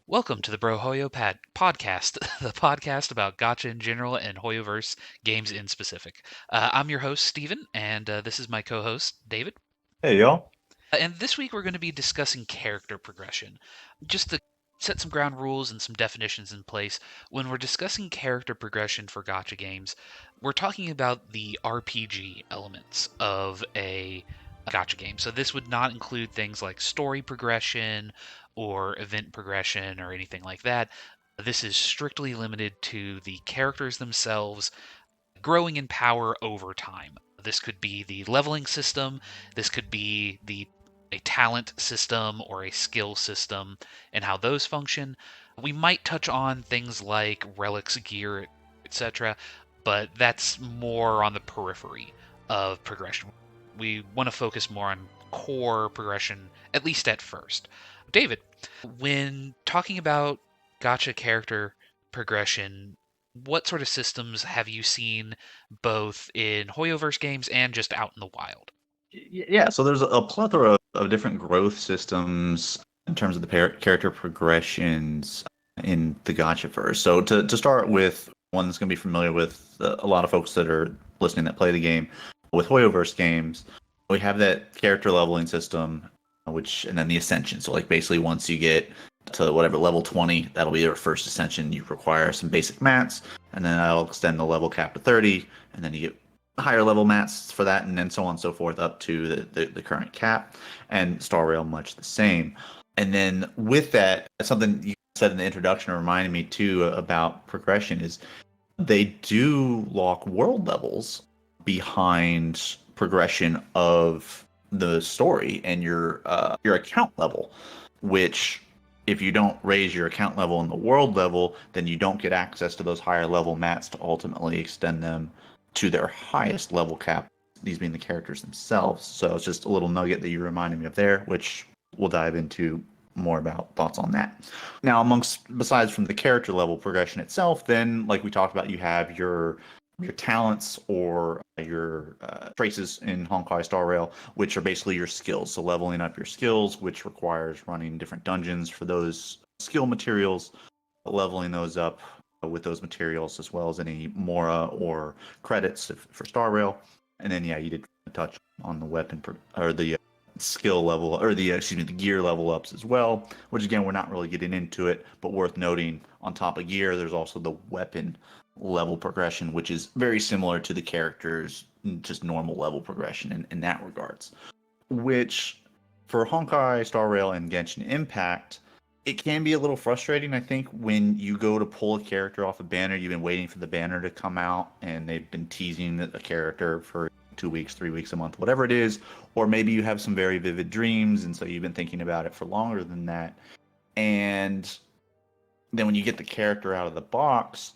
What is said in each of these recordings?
Welcome to the Brohoyo podcast, the podcast about Gacha in general and Hoyoverse games in specific. I'm your host, Steven, and this is my co host, David. Hey y'all. And this week we're going to be discussing character progression. Just to set some ground rules and some definitions in place, when we're discussing character progression for Gacha games, we're talking about the RPG elements of a Gacha game. So this would not include things like story progression or event progression or anything like that. This is strictly limited to the characters themselves growing in power over time. This could be the leveling system, this could be the a talent system or a skill system and how those function. We might touch on things like relics, gear, etc., but that's more on the periphery of progression. We want to focus more on core progression, at least at first. David, when talking about gacha character progression, what sort of systems have you seen both in Hoyoverse games and just out in the wild? Yeah, so there's a plethora of different growth systems in terms of the character progressions in the Gacha. So to start with, one that's going to be familiar with a lot of folks that are listening that play the game, with Hoyoverse games, we have that character leveling system, and then the ascension. So like basically once you get to whatever level 20, that'll be your first ascension. You require some basic mats, and then I'll extend the level cap to 30, and then you get higher level mats for that, and then so on and so forth up to the current cap, and Star Rail much the same. And then with that, something you said in the introduction reminded me too about progression is they do lock world levels behind progression of the story and your account level, which if you don't raise your account level and the world level, then you don't get access to those higher level mats to ultimately extend them to their highest level cap, these being the characters themselves. So it's just a little nugget that you reminded me of there, which we'll dive into more about thoughts on that. Now, besides from the character level progression itself, then like we talked about, you have your talents or your traces in Honkai Star Rail, which are basically your skills. So leveling up your skills, which requires running different dungeons for those skill materials, leveling those up with those materials, as well as any Mora or credits for Star Rail. And then, yeah, you did touch on the weapon or the skill level, or the gear level ups as well, which again, we're not really getting into it, but worth noting, on top of gear, there's also the weapon level progression, which is very similar to the characters, just normal level progression in that regards. Which, for Honkai, Star Rail, and Genshin Impact, it can be a little frustrating, I think, when you go to pull a character off a banner. You've been waiting for the banner to come out, and they've been teasing a character for 2 weeks, 3 weeks, a month, whatever it is. Or maybe you have some very vivid dreams, and so you've been thinking about it for longer than that. And then when you get the character out of the box,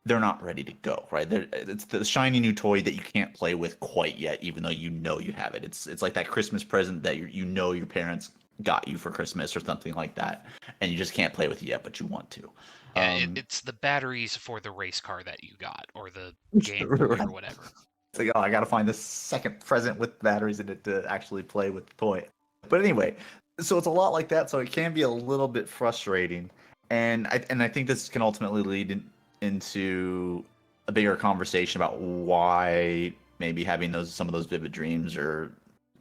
they're not ready to go, right? It's the shiny new toy that you can't play with quite yet, even though you know you have it. It's like that Christmas present that you know your parents got you for Christmas or something like that, and you just can't play with it yet, but you want to. Yeah, Um, it's the batteries for the race car that you got, or the Game Boy, right. or whatever. It's like, oh, I got to find this second present with batteries in it to actually play with the toy. But anyway, so it's a lot like that. So it can be a little bit frustrating, and I think this can ultimately into a bigger conversation about why maybe having some of those vivid dreams are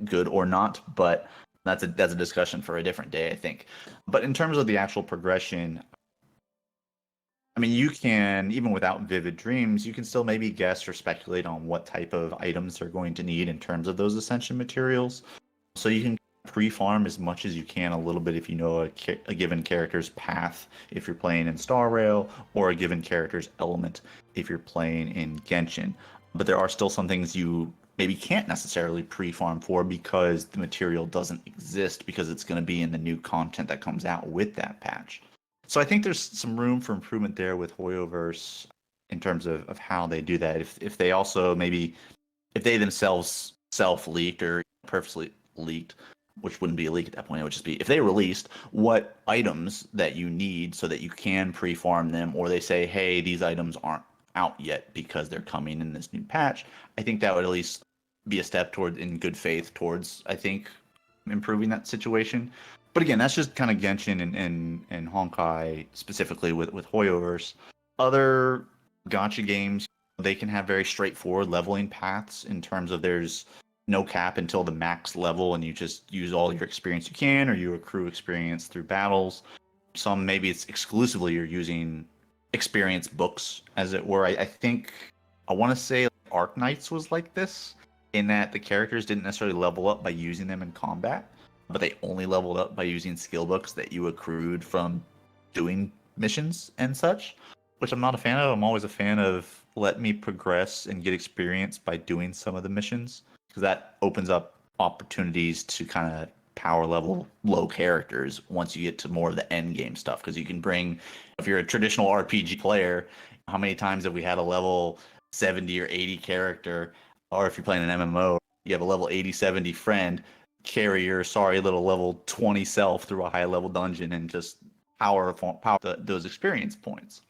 good or not. But that's a discussion for a different day, I think. But in terms of the actual progression, I mean, you can, even without vivid dreams, you can still maybe guess or speculate on what type of items they're going to need in terms of those ascension materials. So you can pre-farm as much as you can a little bit if you know a given character's path if you're playing in Star Rail, or a given character's element if you're playing in Genshin. But there are still some things you maybe can't necessarily pre-farm for because the material doesn't exist, because it's going to be in the new content that comes out with that patch. So I think there's some room for improvement there with Hoyoverse in terms of how they do that. If they also maybe, if they themselves self-leaked or purposely leaked, which wouldn't be a leak at that point, it would just be if they released what items that you need so that you can pre-farm them, or they say, hey, these items aren't out yet because they're coming in this new patch. I think that would at least be a step toward, in good faith, towards, I think, improving that situation. But again, that's just kind of Genshin and Honkai specifically with Hoyoverse. Other Gacha games, they can have very straightforward leveling paths in terms of there's no cap until the max level, and you just use all your experience you can, or you accrue experience through battles. Some maybe it's exclusively you're using experience books, as it were. I think I want to say Arc Knights was like this, in that the characters didn't necessarily level up by using them in combat, but they only leveled up by using skill books that you accrued from doing missions and such, which I'm not a fan of. I'm always a fan of let me progress and get experience by doing some of the missions, because that opens up opportunities to kind of power level low characters once you get to more of the end game stuff. Because you can bring, if you're a traditional RPG player, how many times have we had a level 70 or 80 character, or if you're playing an MMO, you have a level 80, 70 friend carry your sorry little level 20 self through a high level dungeon and just power those experience points.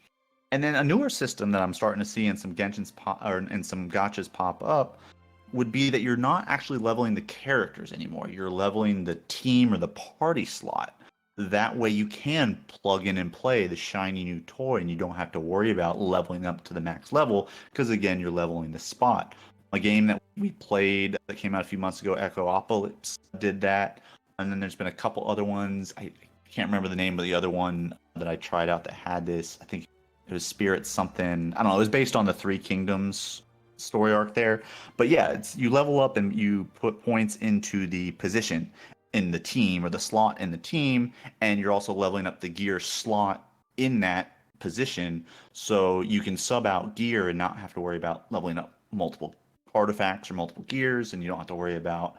And then a newer system that I'm starting to see in some Genshin's pop or in some gachas pop up would be that you're not actually leveling the characters anymore. You're leveling the team or the party slot. That way you can plug in and play the shiny new toy and you don't have to worry about leveling up to the max level because again you're leveling the spot. A game that we played that came out a few months ago, Echoapolis, did that. And then there's been a couple other ones. I can't remember the name of the other one that I tried out that had this. I think it was Spirit something. I don't know. It was based on the Three Kingdoms story arc there. But yeah, it's you level up and you put points into the position in the team or the slot in the team, and you're also leveling up the gear slot in that position so you can sub out gear and not have to worry about leveling up multiple artifacts or multiple gears, and you don't have to worry about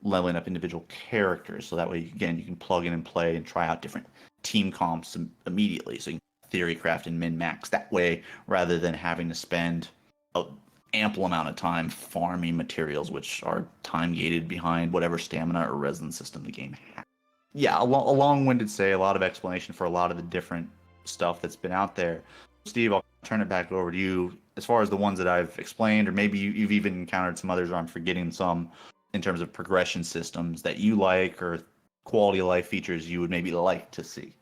leveling up individual characters. So that way, again, you can plug in and play and try out different team comps immediately. So you can theory craft and min max that way rather than having to spend an ample amount of time farming materials, which are time gated behind whatever stamina or resonance system the game has. Yeah, a long-winded say, a lot of explanation for a lot of the different stuff that's been out there. Steve, I'll turn it back over to you. As far as the ones that I've explained, or maybe you've even encountered some others, or I'm forgetting some in terms of progression systems that you like, or quality of life features you would maybe like to see.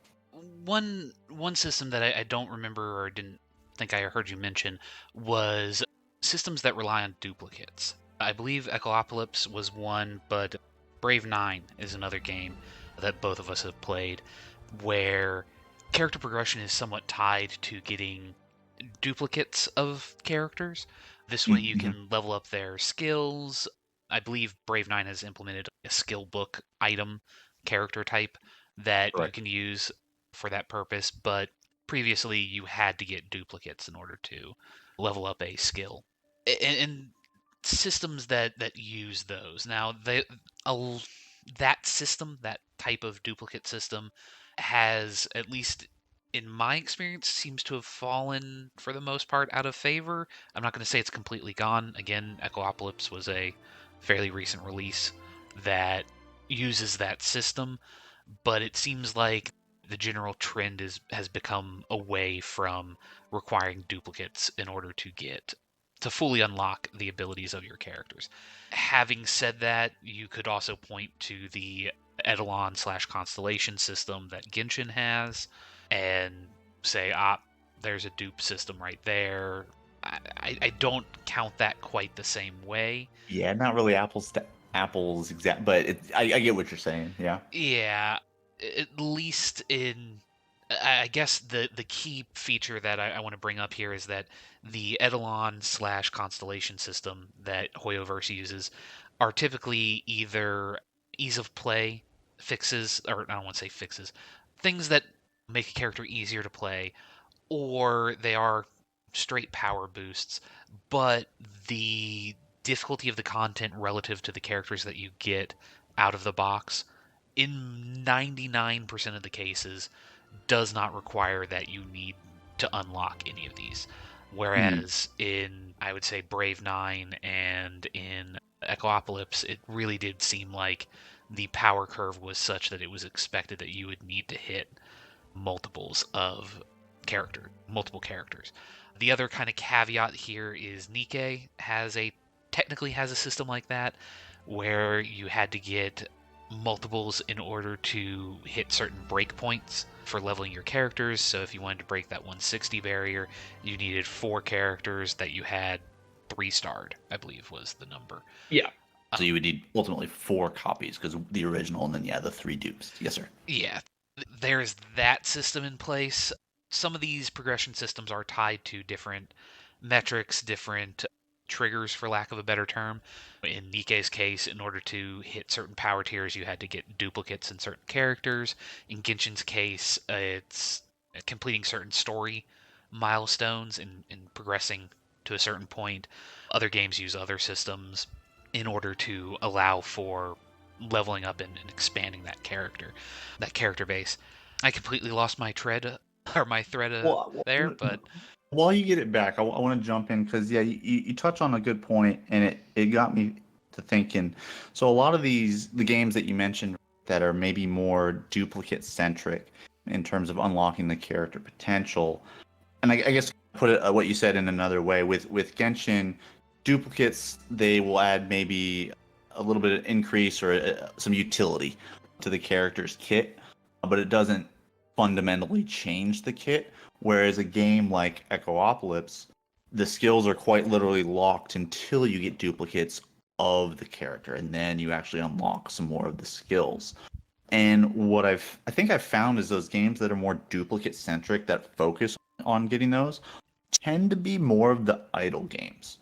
One system that I don't remember or didn't think I heard you mention was systems that rely on duplicates. I believe Ecolopolis was one, but Brave 9 is another game that both of us have played where character progression is somewhat tied to getting duplicates of characters. This way you Mm-hmm. can level up their skills. I believe Brave 9 has implemented a skill book item character type that you Correct. can use for that purpose, but previously you had to get duplicates in order to level up a skill. And systems that use those. Now, a, that system, that type of duplicate system, has, at least in my experience, seems to have fallen for the most part out of favor. I'm not going to say it's completely gone. Again, Echoapolis was a fairly recent release that uses that system, but it seems like the general trend has become away from requiring duplicates in order to fully unlock the abilities of your characters. Having said that, you could also point to the Eidolon slash constellation system that Genshin has and say, there's a dupe system right there. I don't count that quite the same way. Yeah, not really apples exact, but I get what you're saying. Yeah. Yeah, at least in I guess the key feature that I want to bring up here is that the Eidolon slash constellation system that Hoyoverse uses are typically either ease of play fixes, or I don't want to say fixes, things that make a character easier to play, or they are straight power boosts, but the difficulty of the content relative to the characters that you get out of the box in 99% of the cases does not require that you need to unlock any of these. Mm. Whereas in, I would say, Brave 9 and in Echoapolis, it really did seem like the power curve was such that it was expected that you would need to hit multiple characters. The other kind of caveat here is Nikke technically has a system like that where you had to get multiples in order to hit certain breakpoints for leveling your characters. So if you wanted to break that 160 barrier, you needed 4 characters that you had 3 starred, I believe was the number. Yeah. So Um, you would need ultimately 4 copies because the original, and then yeah, the 3 dupes. Yes, sir. yeah, there's that system in place. Some of these progression systems are tied to different metrics, different triggers, for lack of a better term. In Nike's case, in order to hit certain power tiers, you had to get duplicates in certain characters. In Genshin's case, it's completing certain story milestones and progressing to a certain point. Other games use other systems in order to allow for leveling up and expanding that character base. I completely lost my tread or my thread there, but While you get it back, I want to jump in because yeah, you touch on a good point, and it got me to thinking. So a lot of the games that you mentioned that are maybe more duplicate centric in terms of unlocking the character potential, and I guess put it what you said in another way with Genshin, duplicates they will add maybe a little bit of increase or some utility to the character's kit, but it doesn't fundamentally change the kit. Whereas a game like Echoapolis, the skills are quite literally locked until you get duplicates of the character, and then you actually unlock some more of the skills. And what I think I've found is those games that are more duplicate centric that focus on getting those tend to be more of the idle games.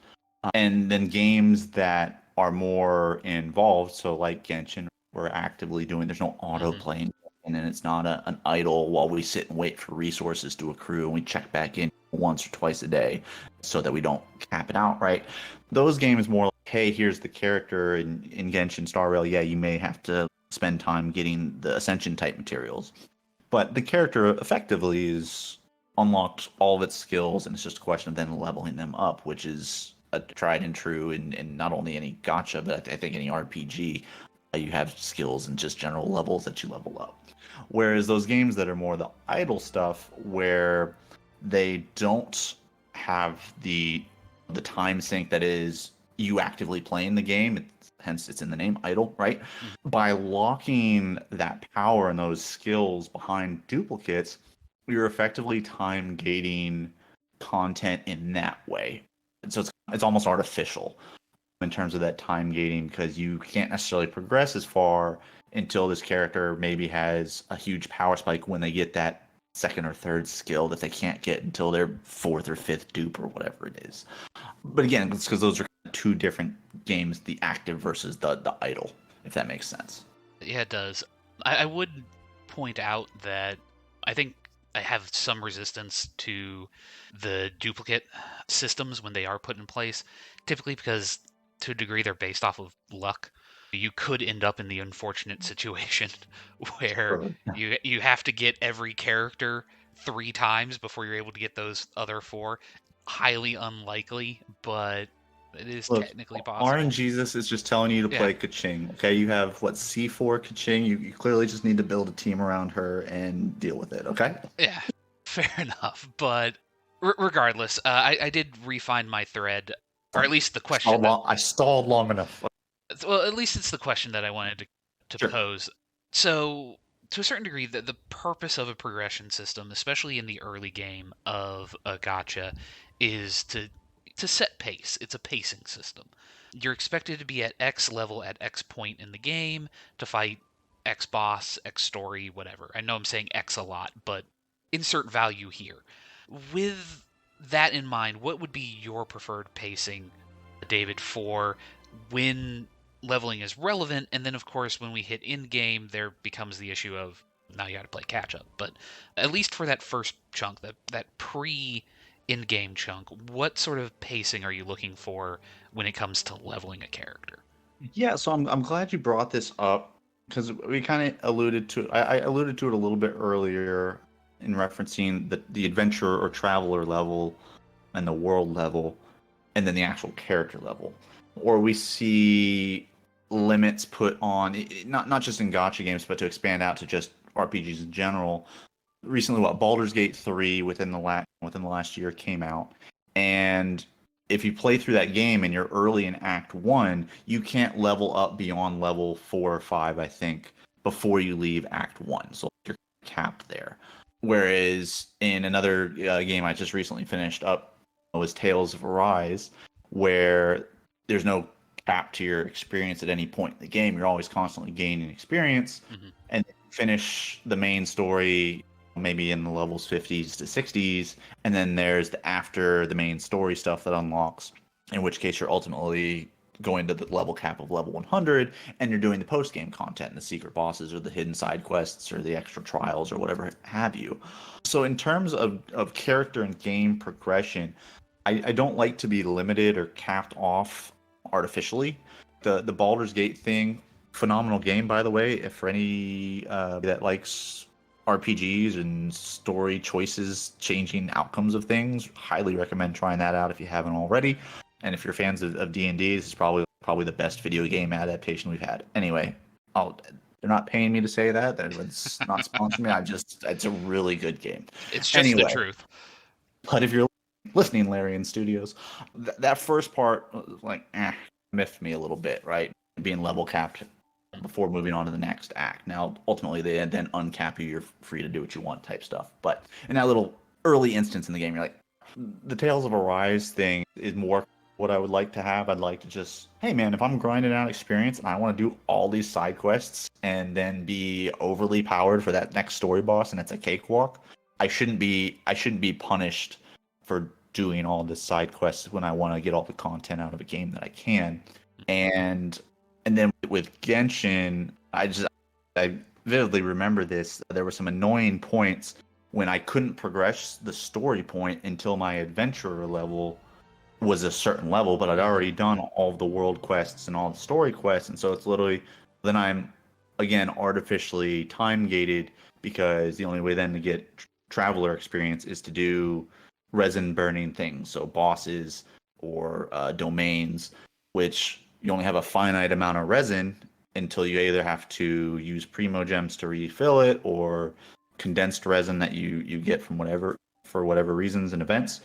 And then games that are more involved, so like Genshin, we're actively doing, there's no auto mhm. playing, and then it's not an idle while we sit and wait for resources to accrue and we check back in once or twice a day so that we don't cap it out, right? Those games more like, hey, here's the character in Genshin Star Rail. Yeah, you may have to spend time getting the Ascension type materials, but the character effectively is unlocked all of its skills, and it's just a question of then leveling them up, which is a tried and true in not only any gacha, but I think any RPG. You have skills and just general levels that you level up. Whereas those games that are more the idle stuff, where they don't have the time sink that is you actively playing the game, hence it's in the name idle, right? Mhm. By locking that power and those skills behind duplicates, you're effectively time gating content in that way. And so it's almost artificial in terms of that time gating because you can't necessarily progress as far until this character maybe has a huge power spike when they get that second or third skill that they can't get until their fourth or fifth dupe or whatever it is. But again, it's because those are two different games, the active versus the idle, if that makes sense. Yeah, it does. I would point out that I think I have some resistance to the duplicate systems when they are put in place, typically because to a degree they're based off of luck. You could end up in the unfortunate situation where Sure. you have to get every character 3 times before you're able to get those other 4. Highly unlikely, but it is Look, technically possible. RNGesus is just telling you to Yeah. play Kaching. Okay, you have what C4 Kaching. You clearly just need to build a team around her and deal with it. Okay. Yeah, fair enough. But regardless, I did refine my thread, or at Fine. least the question that. I stalled long enough. Well, at least it's the question that I wanted to Sure. pose. So, to a certain degree, the purpose of a progression system, especially in the early game of a gacha, is to set pace. It's a pacing system. You're expected to be at X level at X point in the game to fight X boss, X story, whatever. I know I'm saying X a lot, but insert value here. With that in mind, what would be your preferred pacing, David, for when leveling is relevant? And then, of course, when we hit in game, there becomes the issue of now you got to play catch up. But at least for that first chunk, that pre in game chunk, what sort of pacing are you looking for when it comes to leveling a character? Yeah, so I'm glad you brought this up because we kind of alluded to I alluded to it a little bit earlier in referencing the adventurer or traveler level and the world level and then the actual character level. Or we see limits put on not just in gacha games but to expand out to just RPGs in general. Recently, what Baldur's Gate 3 within the last year came out, and if you play through that game and you're early in Act 1, you can't level up beyond level 4 or 5, I think, before you leave Act 1. So you're capped there. Whereas in another game I just recently finished up was Tales of Arise, where there's no cap to your experience at any point in the game. You're always constantly gaining experience, Hmm. and finish the main story maybe in the levels 50s to 60s, and then there's the after the main story stuff that unlocks, in which case you're ultimately going to the level cap of level 100, and you're doing the post game content, the secret bosses or the hidden side quests or the extra trials or whatever have you. So in terms of character and game progression, I don't like to be limited or capped off artificially. The Baldur's Gate thing, phenomenal game by the way. If for any that likes RPGs and story choices, changing outcomes of things, highly recommend trying that out if you haven't already. And if you're fans of D&D, this is probably the best video game adaptation we've had. Anyway, they're not paying me to say that. It's not sponsoring me. It's a really good game. It's just the Anyway, truth. but if you're listening, Larry in Studios, that first part was like, miffed me a little bit, right? Being level capped before moving on to the next act. Now, ultimately, they then uncap you. You're free to do what you want, type stuff. But in that little early instance in the game, you're like, the Tales of Arise thing is more what I would like to have. I'd like to just, hey man, if I'm grinding out experience and I want to do all these side quests and then be overly powered for that next story boss and it's a cakewalk, I shouldn't be punished for doing all the side quests when I want to get all the content out of a game that I can. And and then with Genshin, I vividly remember this. There were some annoying points when I couldn't progress the story point until my adventurer level was a certain level, but I'd Hmm. already done all of the world quests and all the story quests, and so it's literally then I'm again artificially time gated because the only way then to get traveler experience is to do resin burning things, so bosses or domains, which you only have a finite amount of resin until you either have to use primo gems to refill it or condensed resin that you get from whatever for whatever reasons and events,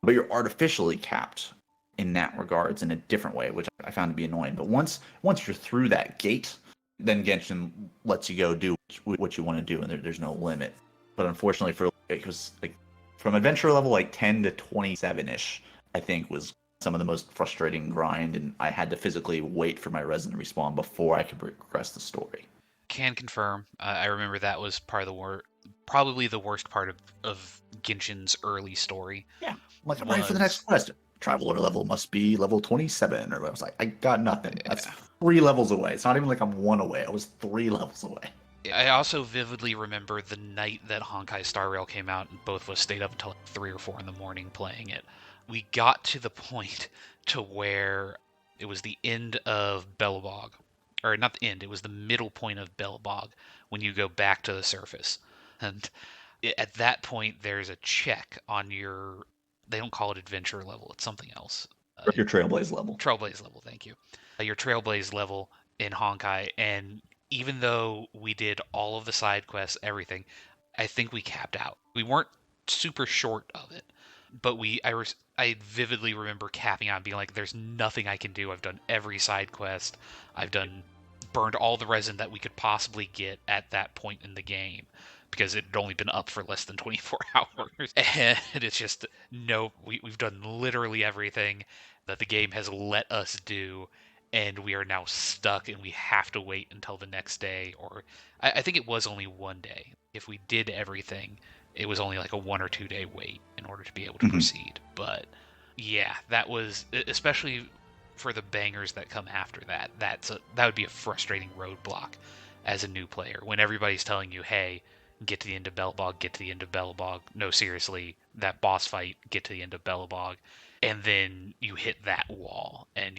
but you're artificially capped in that regards in a different way, which I found to be annoying. But once you're through that gate, then Genshin lets you go do what you want to do, and there's no limit. But unfortunately, for it was like from adventure level like 10 to 27 ish, I think was some of the most frustrating grind, and I had to physically wait for my resin to respawn before I could progress the story. Can confirm. I remember that was probably the worst part of Genshin's early story Yeah, I'm like I'm ready for the next was quest. Traveler level must be level 27, or I was like, I got nothing. That's yeah. 3 levels away. It's not even like I'm one away. I was 3 levels away. I also vividly remember the night that Honkai Star Rail came out, and both of us stayed up until like 3 or 4 in the morning playing it. We got to the point to where it was the end of Belobog, or not the end. It was the middle point of Belobog when you go back to the surface, and at that point there's a check on your. They don't call it adventure level; it's something else. Your Trailblaze level. Trailblaze level, thank you. Your Trailblaze level in Honkai, and even though we did all of the side quests, everything, I think we capped out. We weren't super short of it, but I vividly remember capping out and being like, "There's nothing I can do. I've done every side quest. I've done burned all the resin that we could possibly get at that point in the game." Because it had only been up for less than 24 hours. And it's just, no, we've done literally everything that the game has let us do, and we are now stuck and we have to wait until the next day. Or I think it was only one day. If we did everything, it was only like a 1 or 2 day wait in order to be able to Mhm. proceed. But yeah, that was especially for the bangers that come after that. That would be a frustrating roadblock as a new player when everybody's telling you, "Hey, get to the end of Belobog, get to the end of Belobog." No, seriously, that boss fight, get to the end of Belobog, and then you hit that wall, and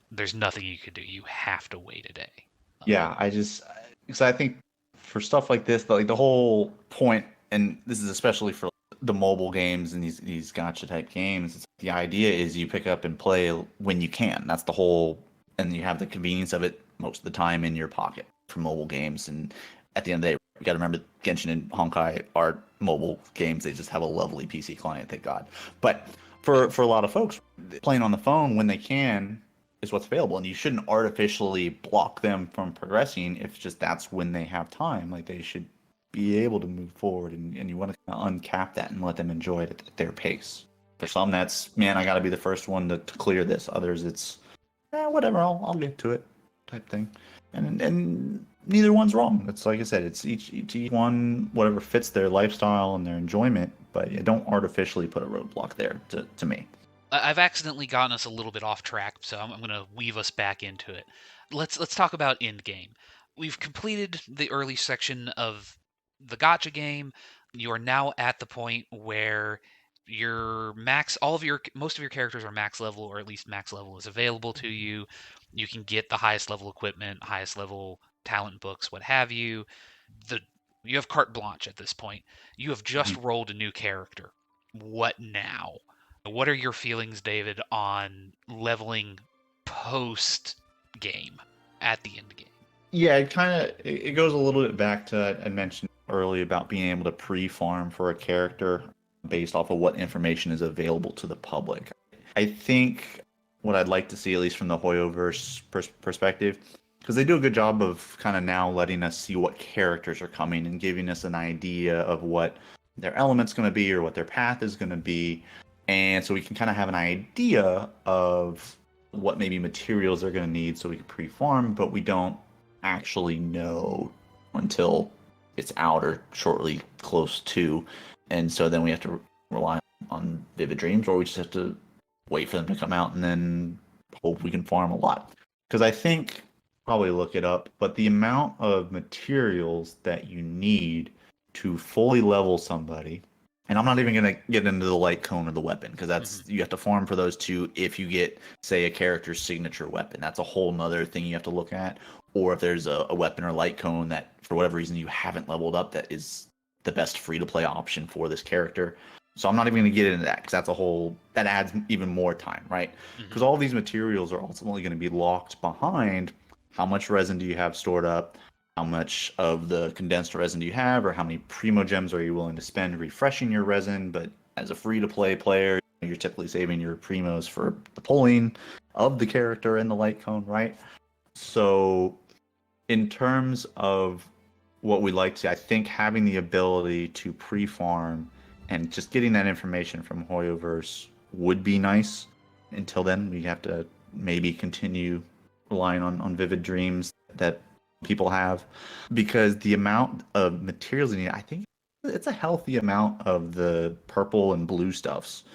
there's nothing you can do. You have to wait a day. Yeah, because I think for stuff like this, like the whole point, and this is especially for the mobile games and these gotcha type games, the idea is you pick up and play when you can. That's the whole, and you have the convenience of it most of the time in your pocket for mobile games. And at the end of the day, you got to remember Genshin and Honkai are mobile games. They just have a lovely PC client, thank God. But Okay. For a lot of folks, playing on the phone when they can is what's available, and you shouldn't artificially block them from progressing if just that's when they have time. Like they should be able to move forward, and you want to uncap that and let them enjoy it at their pace. For some, that's man, I got to be the first one to clear this. Others, it's whatever, I'll get to it type thing, and neither one's wrong. It's like I said, it's each one whatever fits their lifestyle and their enjoyment, but you don't artificially put a roadblock there to me. I've accidentally gotten us a little bit off track, so I'm going to weave us back into it. Let's talk about end game. We've completed the early section of the Gotcha game. You are now at the point where your max, all of your most of your characters are max level, or at least max level is available to you. You can get the highest level equipment, highest level talent books, what have you. The you have carte blanche at this point. You have just Mhm. rolled a new character. What now? What are your feelings, David, on leveling post game at the end game? Yeah, it goes a little bit back to I mentioned earlier about being able to pre-farm for a character based off of what information is available to the public. I think what I'd like to see, at least from the Hoyoverse perspective, because they do a good job of kind of now letting us see what characters are coming and giving us an idea of what their element's going to be or what their path is going to be. And so we can kind of have an idea of what maybe materials they're going to need so we can pre-farm, but we don't actually know until it's out or shortly close to. And so then we have to rely on Vivid Dreams, or we just have to wait for them to come out and then hope we can farm a lot. Because I think, probably look it up, but the amount of materials that you need to fully level somebody, and I'm not even going to get into the light cone or the weapon, because Mm-hmm. that's you have to farm for those two if you get, say, a character's signature weapon. That's a whole nother thing you have to look at. Or if there's a weapon or light cone that, for whatever reason, you haven't leveled up, that is the best free to play option for this character. So I'm not even going to get into that because that's a whole that adds even more time, right? Mm-hmm. Because all these materials are ultimately going to be locked behind how much resin do you have stored up, how much of the condensed resin do you have, or how many primo gems are you willing to spend refreshing your resin. But as a free to play player, you're typically saving your primos for the pulling of the character in the light cone, right? So in terms of what we like to see, I think having the ability to pre-farm and just getting that information from Hoyoverse would be nice. Until then, we have to maybe continue relying on vivid dreams that people have, because the amount of materials you need, I think it's a healthy amount of the purple and blue stuffs.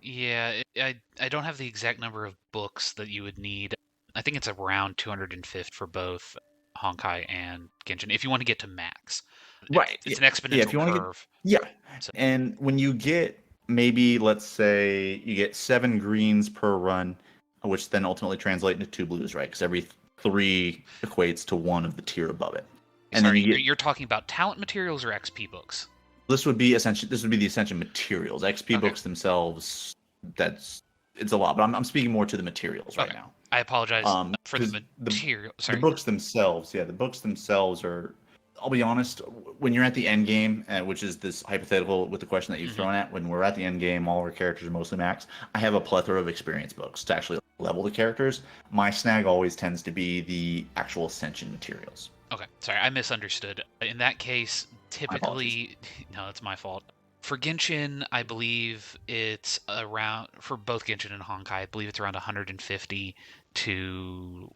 Yeah, I don't have the exact number of books that you would need. I think it's around 250 for both Honkai and Genshin if you want to get to max. Right. It's an Yeah. If exponential you want to get, curve. yeah. So, And when you get maybe, let's say, you get 7 greens per run, which then ultimately translate into 2 blues, right? Because every three equates to one of the tier above it. And then sorry, you get you're talking about talent materials or XP books? this would be essentially this would be the essential materials. XP Okay. books themselves, that's it's a lot, but I'm speaking more to the materials right Okay. now. I apologize for the Because material. the Sorry. books themselves, yeah, the books themselves are. I'll be honest. When you're at the end game, which is this hypothetical with the question that you've Hmm. thrown at, when we're at the end game, all our characters are mostly max. I have a plethora of experience books to actually level the characters. My snag always tends to be the actual ascension materials. Okay. Sorry, I misunderstood. In that case, My apologies. typically, no, that's my fault. For Genshin, I believe it's around, for both Genshin and Honkai, I believe it's around 150 to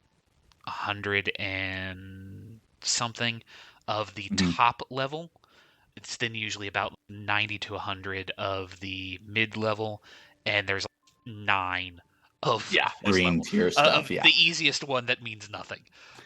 100 and something of the Hmm. top level. It's then usually about 90 to 100 of the mid level, and there's 9 of Yeah, first green level. tier stuff. Of Yeah, the easiest one that means nothing.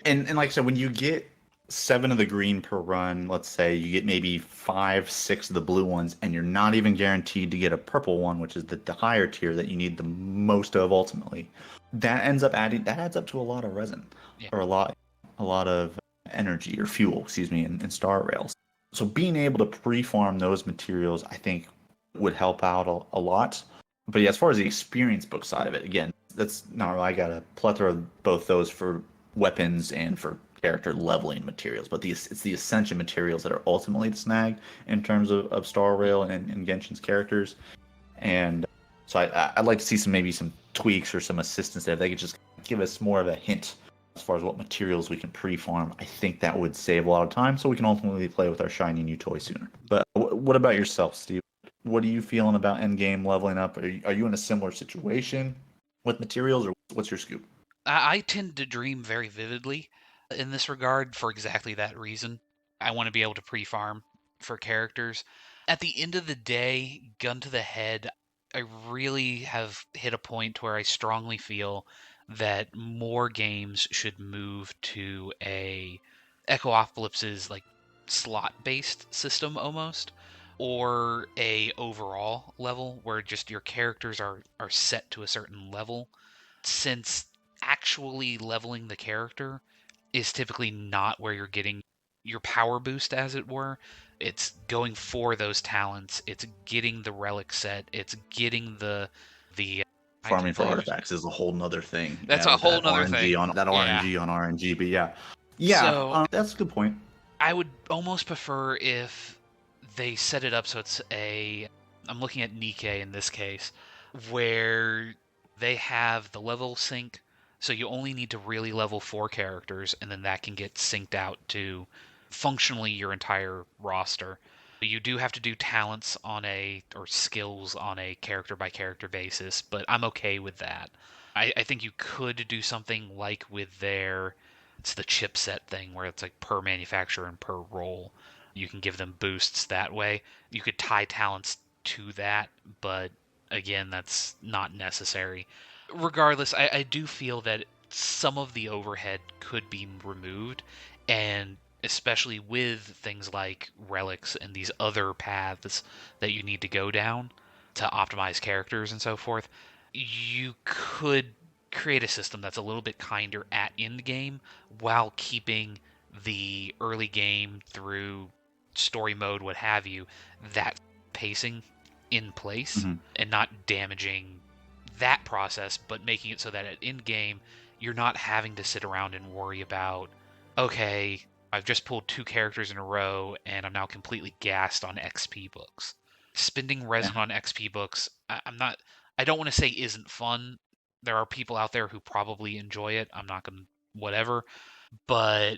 and like I said, when you get 7 of the green per run, let's say you get maybe 5, 6 of the blue ones, and you're not even guaranteed to get a purple one, which is the higher tier that you need the most of ultimately. That adds up to a lot of resin, Yeah. or a lot of energy or fuel, excuse me, in Star Rails. So being able to pre-farm those materials, I think, would help out a lot. But yeah, as far as the experience book side of it, again, that's not really, I got a plethora of both those for weapons and for character leveling materials. But it's the ascension materials that are ultimately the snag in terms of Star Rail Mhm. and Genshin's characters. And So I'd like to see some tweaks or some assistance there. If they could just give us more of a hint as far as what materials we can pre-farm, I think that would save a lot of time, so we can ultimately play with our shiny new toy sooner. But what about yourself, Steve? What are you feeling about endgame leveling up? Are you in a similar situation with materials, or what's your scoop? I tend to dream very vividly in this regard for exactly that reason. I want to be able to pre-farm for characters. At the end of the day, gun to the head, I really have hit a point where I strongly feel that more games should move to a Echo Apocalypse's like slot-based system almost, or a overall level where just your characters are set to a certain level, since actually leveling the character is typically not where you're getting your power boost, as it were. It's going for those talents. It's getting the relic set. It's getting the item Farming for players. artifacts is a whole nother thing. That's Yeah, a with whole that nother thing. Yeah. RNG. But yeah, yeah, So that's a good point. I would almost prefer if they set it up so I'm looking at Nikkei in this case, where they have the level sync, so you only need to really level 4 characters, and then that can get synced out to functionally your entire roster. You do have to do talents or skills on a character by character basis, but I'm okay with that. I think you could do something like with it's the chipset thing where it's like per manufacturer and per role. You can give them boosts that way. You could tie talents to that, but again, that's not necessary. Regardless, I do feel that some of the overhead could be removed, and especially with things like relics and these other paths that you need to go down to optimize characters and so forth, you could create a system that's a little bit kinder at end game while keeping the early game through story mode, what have you, that pacing in place Hmm. and not damaging that process, but making it so that at end game you're not having to sit around and worry about, okay, I've just pulled 2 characters in a row and I'm now completely gassed on XP books. Spending resin Yeah. on XP books, I don't want to say isn't fun. There are people out there who probably enjoy it. I'm not going to whatever, but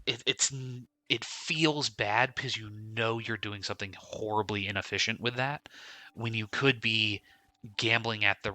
it feels bad because you know you're doing something horribly inefficient with that when you could be gambling at the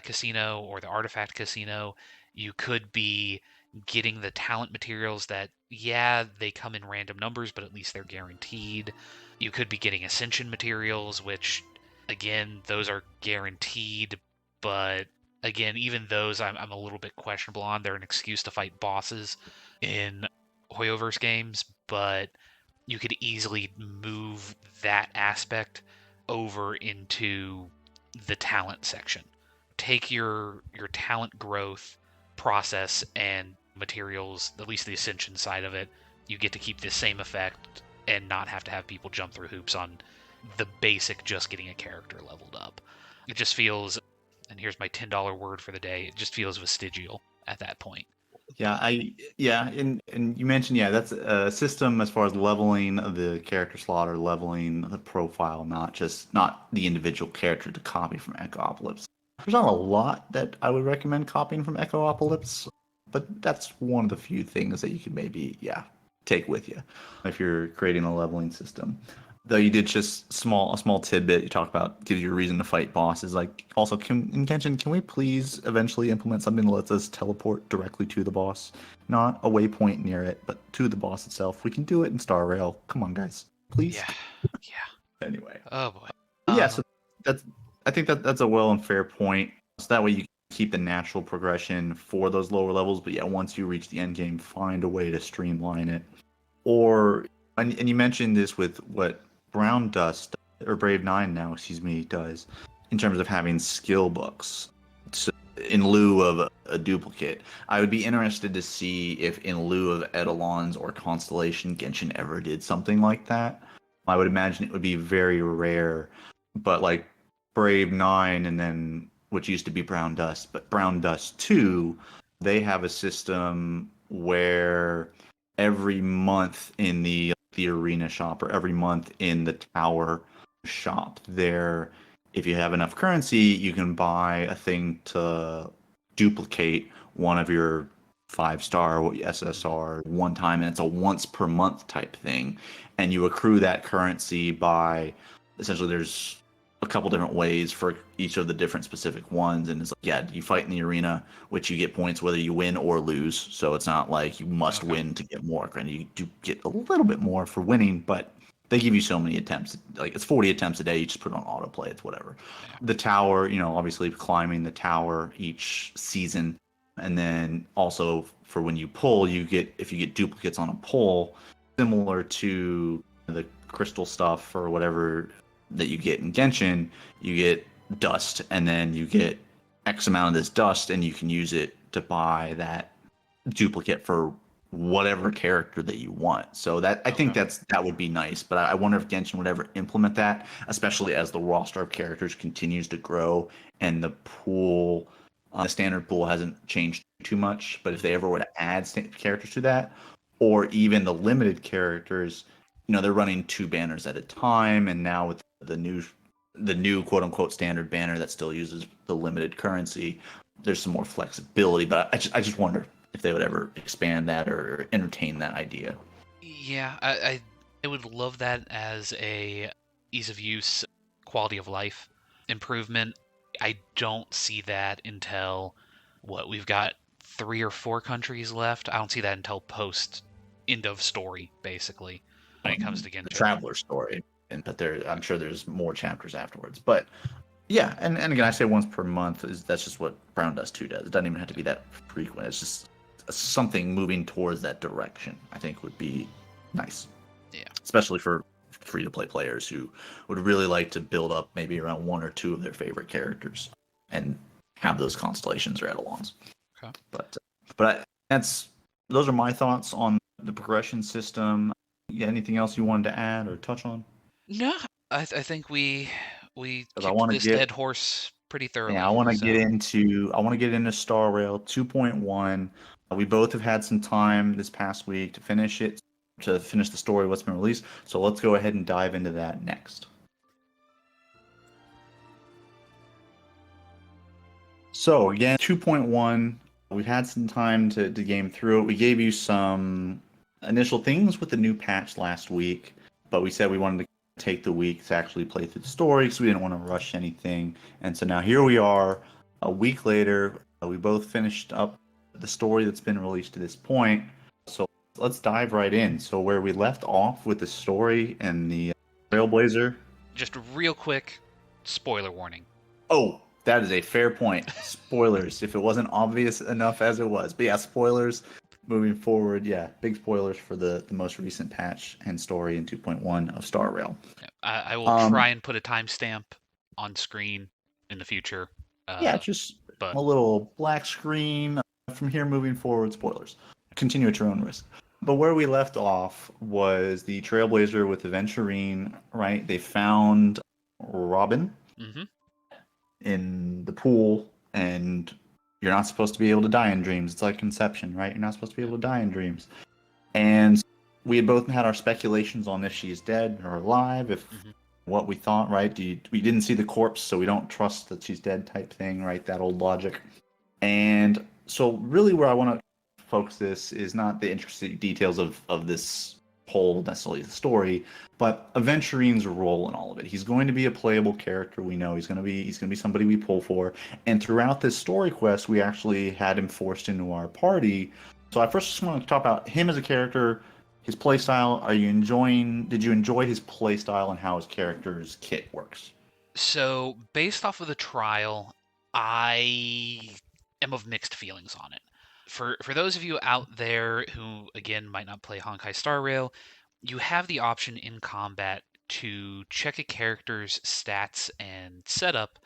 casino or the artifact casino. You could be getting the talent materials that, yeah, they come in random numbers, but at least they're guaranteed. You could be getting ascension materials, which, again, those are guaranteed, but again, even those I'm a little bit questionable on. They're an excuse to fight bosses in Hoyoverse games, but you could easily move that aspect over into the talent section. Take your talent growth process and materials, at least the ascension side of it, you get to keep the same effect and not have to have people jump through hoops on the basic just getting a character leveled up. It just feels, and here's my $10 word for the day, it just feels vestigial at that point. And you mentioned, yeah, that's a system as far as leveling the character slot or leveling the profile, not the individual character to copy from Echopolis. There's not a lot that I would recommend copying from Echopolis, but that's one of the few things that you can maybe, yeah, take with you if you're creating a leveling system. Though you did just a small tidbit you talk about gives you a reason to fight bosses. Like also, can we please eventually implement something that lets us teleport directly to the boss, not a waypoint near it, but to the boss itself? We can do it in Star Rail. Come on, guys, please. Yeah. Yeah. Anyway, Oh boy. but yeah. So that's I think that's a well and fair point. So that way you keep the natural progression for those lower levels. But yeah, once you reach the end game, find a way to streamline it. Or and you mentioned this with what Brown Dust or Brave Nine now, excuse me, does in terms of having skill books so in lieu of a duplicate. I would be interested to see if in lieu of Eidolons or Constellation, Genshin ever did something like that. I would imagine it would be very rare, but like Brave Nine and then which used to be Brown Dust, but Brown Dust 2, they have a system where every month in the arena shop or every month in the tower shop there if you have enough currency, you can buy a thing to duplicate one of your 5-star Mhm. SSR one time, and it's a once per month type thing. And you accrue that currency by essentially there's a couple different ways for each of the different specific ones. And it's like, yeah, you fight in the arena, which you get points whether you win or lose. So it's not like you must Okay. win to get more, and you do get a little bit more for winning, but they give you so many attempts. Like it's 40 attempts a day. You just put it on autoplay. It's whatever. Yeah. The tower, obviously climbing the tower each season, and then also for when you pull, you get if you get duplicates on a pull, similar to the crystal stuff or whatever that you get in Genshin, you get dust, and then you get X amount of this dust, and you can use it to buy that duplicate for whatever character that you want. So that I think Okay. that would be nice, but I wonder if Genshin would ever implement that, especially as the roster of characters continues to grow and the pool, the standard pool hasn't changed too much. But if they Mhm. ever were to add characters to that, or even the limited characters, they're running 2 banners at a time, and now with the new quote unquote standard banner that still uses the limited currency, there's some more flexibility. But I just wonder if they would ever expand that or entertain that idea. Yeah, I would love that as a ease of use, quality of life improvement. I don't see that until what we've got 3 or 4 countries left. I don't see that until post end of story, basically, when it comes to The Genshin. traveler story, but I'm sure there's more chapters afterwards. But yeah, and again, I say once per month is that's just what Brown Dust 2 does. It doesn't even have to be that frequent. It's just something moving towards that direction. I think would be nice, Yeah. especially for free to play players who would really like to build up maybe around one or two of their favorite characters and have those constellations or add-alongs. Okay. But that's those are my thoughts on the progression system. Yeah, anything else you wanted to add or touch on? No, I think we Because I kicked want to this get dead horse pretty yeah, I thoroughly. want to get So into I want to get into Star Rail 2.1. We both have had some time this past week to finish it, to finish the story, what's been released. So let's go ahead and dive into that next. So again, 2.1, we've had some time to game through it. We gave you some initial things with the new patch last week, but we said we wanted to take the week to actually play through the story because we didn't want to rush anything. And so now here we are, a week later. We both finished up the story that's been released to this point. So let's dive right in. So where we left off with the story and the Trailblazer. just real quick, spoiler warning. Oh, that is a fair point. Spoilers, if it wasn't obvious enough as it was. But yeah, spoilers moving forward. Yeah, big spoilers for the most recent patch and story in 2.1 of Star Rail. Yeah, I will try Um, and put a timestamp on screen in the future. yeah, Uh, just but a little black screen. From here moving forward, spoilers. Continue at your own risk. But where we left off was the Trailblazer with the Venturine, right? They found Robin hmm in the pool, and you're not supposed to be able to die in dreams. It's like Conception, right? You're not supposed to be yeah, able to die in dreams. And we had both had our speculations on if she's dead or alive, if hmm what we thought, right? We didn't see the corpse, so we don't trust that she's dead type thing, right? That old logic. And so, really, where I want to focus this is not the interesting details of this whole necessarily the story, but Aventurine's role in all of it. He's going to be a playable character. We know he's going to be somebody we pull for. And throughout this story quest, we actually had him forced into our party. So I first just want to talk about him as a character, his playstyle. Are you enjoying? Did you enjoy his playstyle and how his character's kit works? So based off of the trial, I am of mixed feelings on it. For those of you out there who again might not play Honkai Star Rail, you have the option in combat to check a character's stats and setup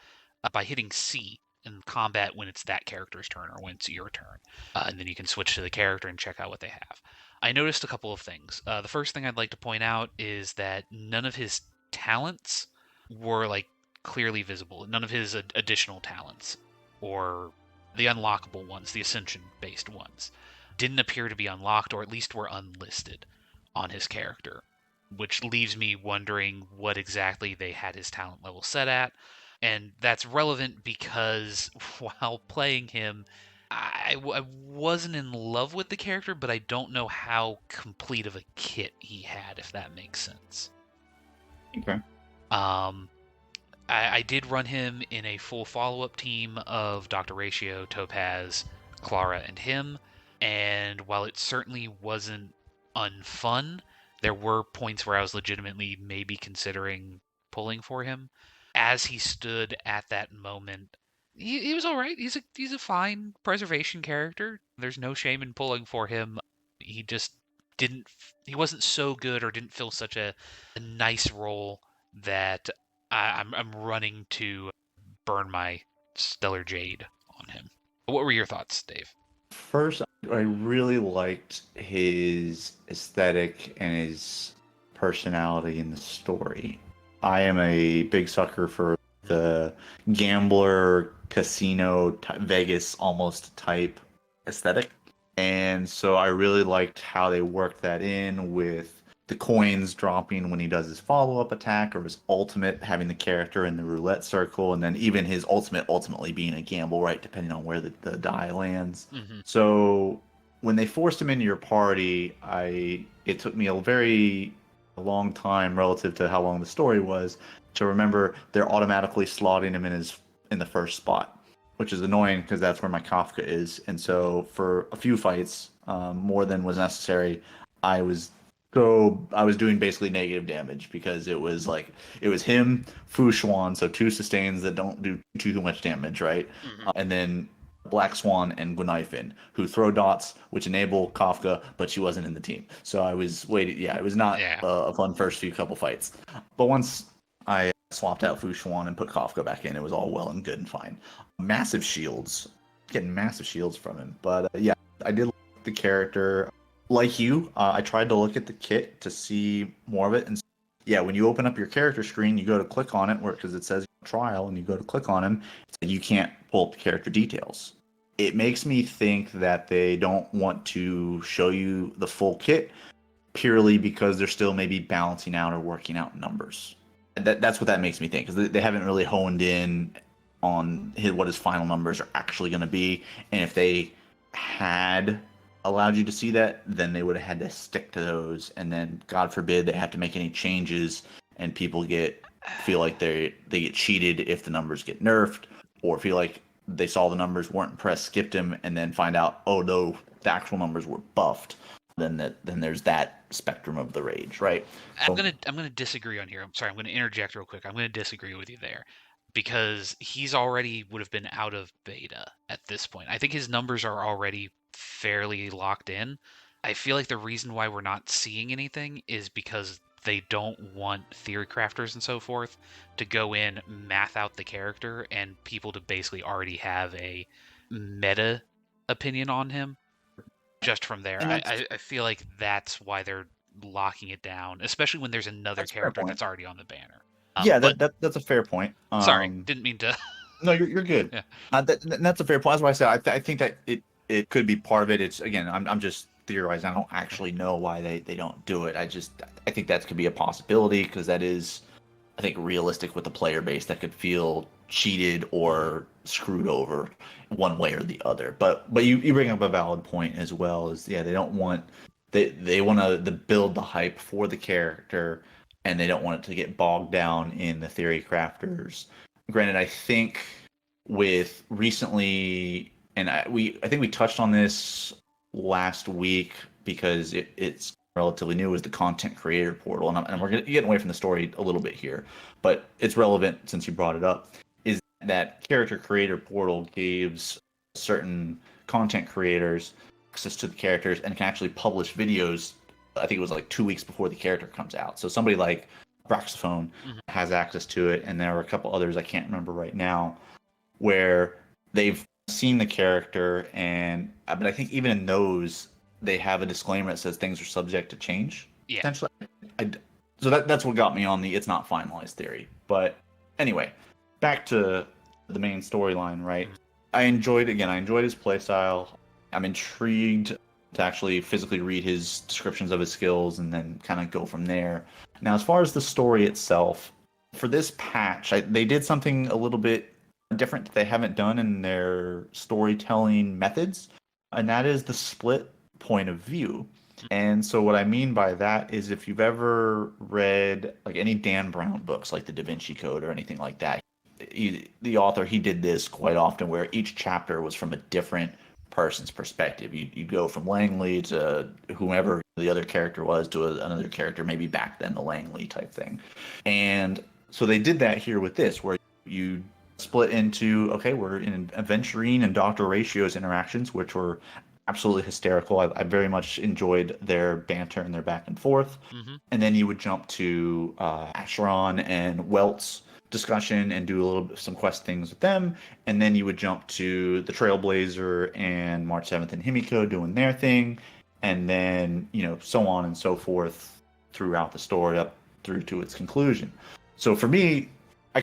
by hitting C in combat when it's that character's turn or when it's your turn. And then you can switch to the character and check out what they have. I noticed a couple of things. The first thing I'd like to point out is that none of his talents were like clearly visible. None of his additional talents or the unlockable ones, the ascension based ones, didn't appear to be unlocked or at least were unlisted on his character, which leaves me wondering what exactly they had his talent level set at. And that's relevant because while playing him, I wasn't in love with the character, but I don't know how complete of a kit he had, if that makes sense. Okay. Um, I did run him in a full follow-up team of Dr. Ratio, Topaz, Clara, and him, and while it certainly wasn't unfun, there were points where I was legitimately maybe considering pulling for him. As he stood at that moment, he was all right. He's a fine preservation character. There's no shame in pulling for him. He just didn't. He wasn't so good or didn't feel such a nice role that I'm running to burn my Stellar Jade on him. What were your thoughts, Dave? First, I really liked his aesthetic and his personality in the story. I am a big sucker for the gambler, casino, Vegas almost type aesthetic. And so I really liked how they worked that in with the coins dropping when he does his follow-up attack or his ultimate having the character in the roulette circle, and then even his ultimate ultimately being a gamble, right, depending on where the die lands. Mm-hmm. So when they forced him into your party, I it took me a long time relative to how long the story was to remember they're automatically slotting him in the first spot, which is annoying because that's where my Kafka is. And so for a few fights, more than was necessary, I was I was doing basically negative damage because it was him, Fu Xuan, so two sustains that don't do too much damage, right? Mm-hmm. And then Black Swan and Gunaifin, who throw dots, which enable Kafka, but she wasn't in the team. So I was waiting. Yeah, it was not Yeah. a fun first few couple fights. But once I swapped out Fu Xuan and put Kafka back in, it was all well and good and fine. Massive shields, getting massive shields from him. But yeah, I did like the character. Like you, I tried to look at the kit to see more of it, and yeah, when you open up your character screen, you go to click on it, where because it says trial, and you go to click on him, you can't pull up the character details. It makes me think that they don't want to show you the full kit purely because they're still maybe balancing out or working out numbers. That's what that makes me think, because they haven't really honed in on what his final numbers are actually going to be, and if they had allowed you to see that, then they would have had to stick to those, and then God forbid they have to make any changes and people feel like they get cheated if the numbers get nerfed, or feel like they saw the numbers, weren't impressed, skipped them, and then find out, oh no, the actual numbers were buffed. Then there's that spectrum of the rage, right? So I'm gonna disagree on here. I'm sorry. I'm gonna interject real quick. I'm gonna disagree with you there because he's already would have been out of beta at this point. I think his numbers are already fairly locked in. I feel like the reason why we're not seeing anything is because they don't want theory crafters and so forth to go in, math out the character, and people to basically already have a meta opinion on him just from there. and I feel like that's why they're locking it down, especially when there's another that's a fair character point. that's already on the banner. Yeah, But that's a fair point. sorry, didn't mean to. No, you're good. Yeah. That's a fair point. That's why I said I think that it could be part of it. It's again, I'm just theorizing. I don't actually know why they don't do it. I think that could be a possibility because that is, I think, realistic with the player base that could feel cheated or screwed over one way or the other. But you bring up a valid point as well. Is yeah, they don't want they want to build the hype for the character, and they don't want it to get bogged down in the theory crafters. Granted, I think with recently, and I think we touched on this last week because it's relatively new, is the content creator portal, and we're getting away from the story a little bit here, but it's relevant since you brought it up. Is that character creator portal gives certain content creators access to the characters and can actually publish videos. I think it was like 2 weeks before the character comes out. So somebody like Braxophone Mhm. has access to it, and there are a couple others I can't remember right now where they've seen the character, and but I think even in those they have a disclaimer that says things are subject to change Yeah. potentially. I, so that's what got me on the it's not finalized theory. But anyway, back to the main storyline, right? Mhm. I enjoyed his playstyle. I'm intrigued to actually physically read his descriptions of his skills and then kind of go from there. Now, as far as the story itself, For this patch, they did something a little bit different that they haven't done in their storytelling methods, and that is the split point of view. And so what I mean by that is if you've ever read like any Dan Brown books like the Da Vinci Code or anything like that, the author he did this quite often where each chapter was from a different person's perspective. You go from Langley to whomever the other character was to another character, maybe back then the Langley type thing. And so they did that here with this, where you split into okay, we're in Aventurine and Dr. Ratio's interactions, which were absolutely hysterical. I very much enjoyed their banter and their back and forth. Mm-hmm. And then you would jump to Acheron and Welt's discussion and do a little bit some quest things with them. And then you would jump to the Trailblazer and March 7th and Himiko doing their thing. And then, so on and so forth throughout the story up through to its conclusion. So for me, I,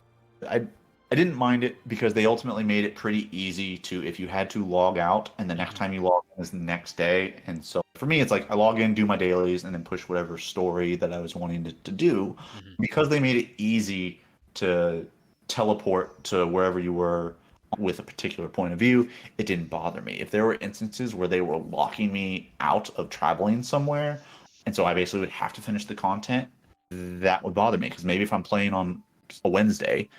I I didn't mind it because they ultimately made it pretty easy to if you had to log out and the next Mm-hmm. time you log in is the next day. And so for me, it's like I log in, do my dailies, and then push whatever story that I was wanting to do. Mm-hmm. Because they made it easy to teleport to wherever you were with a particular point of view, it didn't bother me. If there were instances where they were locking me out of traveling somewhere, and so I basically would have to finish the content, that would bother me because maybe if I'm playing on a Wednesday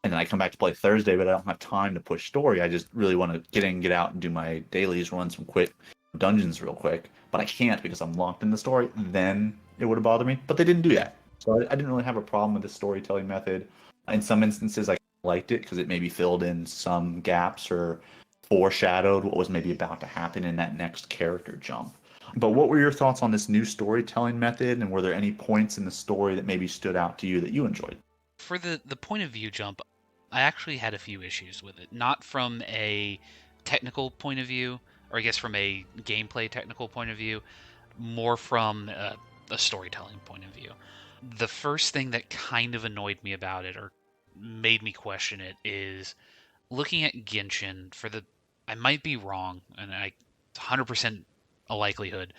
and then I come back to play Thursday, but I don't have time to push story. I just really want to get in, get out, and do my dailies, run some quick dungeons real quick. But I can't because I'm locked in the story. Then it would have bothered me. But they didn't do that. So I didn't really have a problem with the storytelling method. In some instances, I liked it because it maybe filled in some gaps or foreshadowed what was maybe about to happen in that next character jump. But what were your thoughts on this new storytelling method, and were there any points in the story that maybe stood out to you that you enjoyed? For the point of view jump, I actually had a few issues with it. Not from a technical point of view, or I guess from a gameplay technical point of view, more from a storytelling point of view. The first thing that kind of annoyed me about it, or made me question it, is looking at Genshin for the. I might be wrong, and I 100% a likelihood,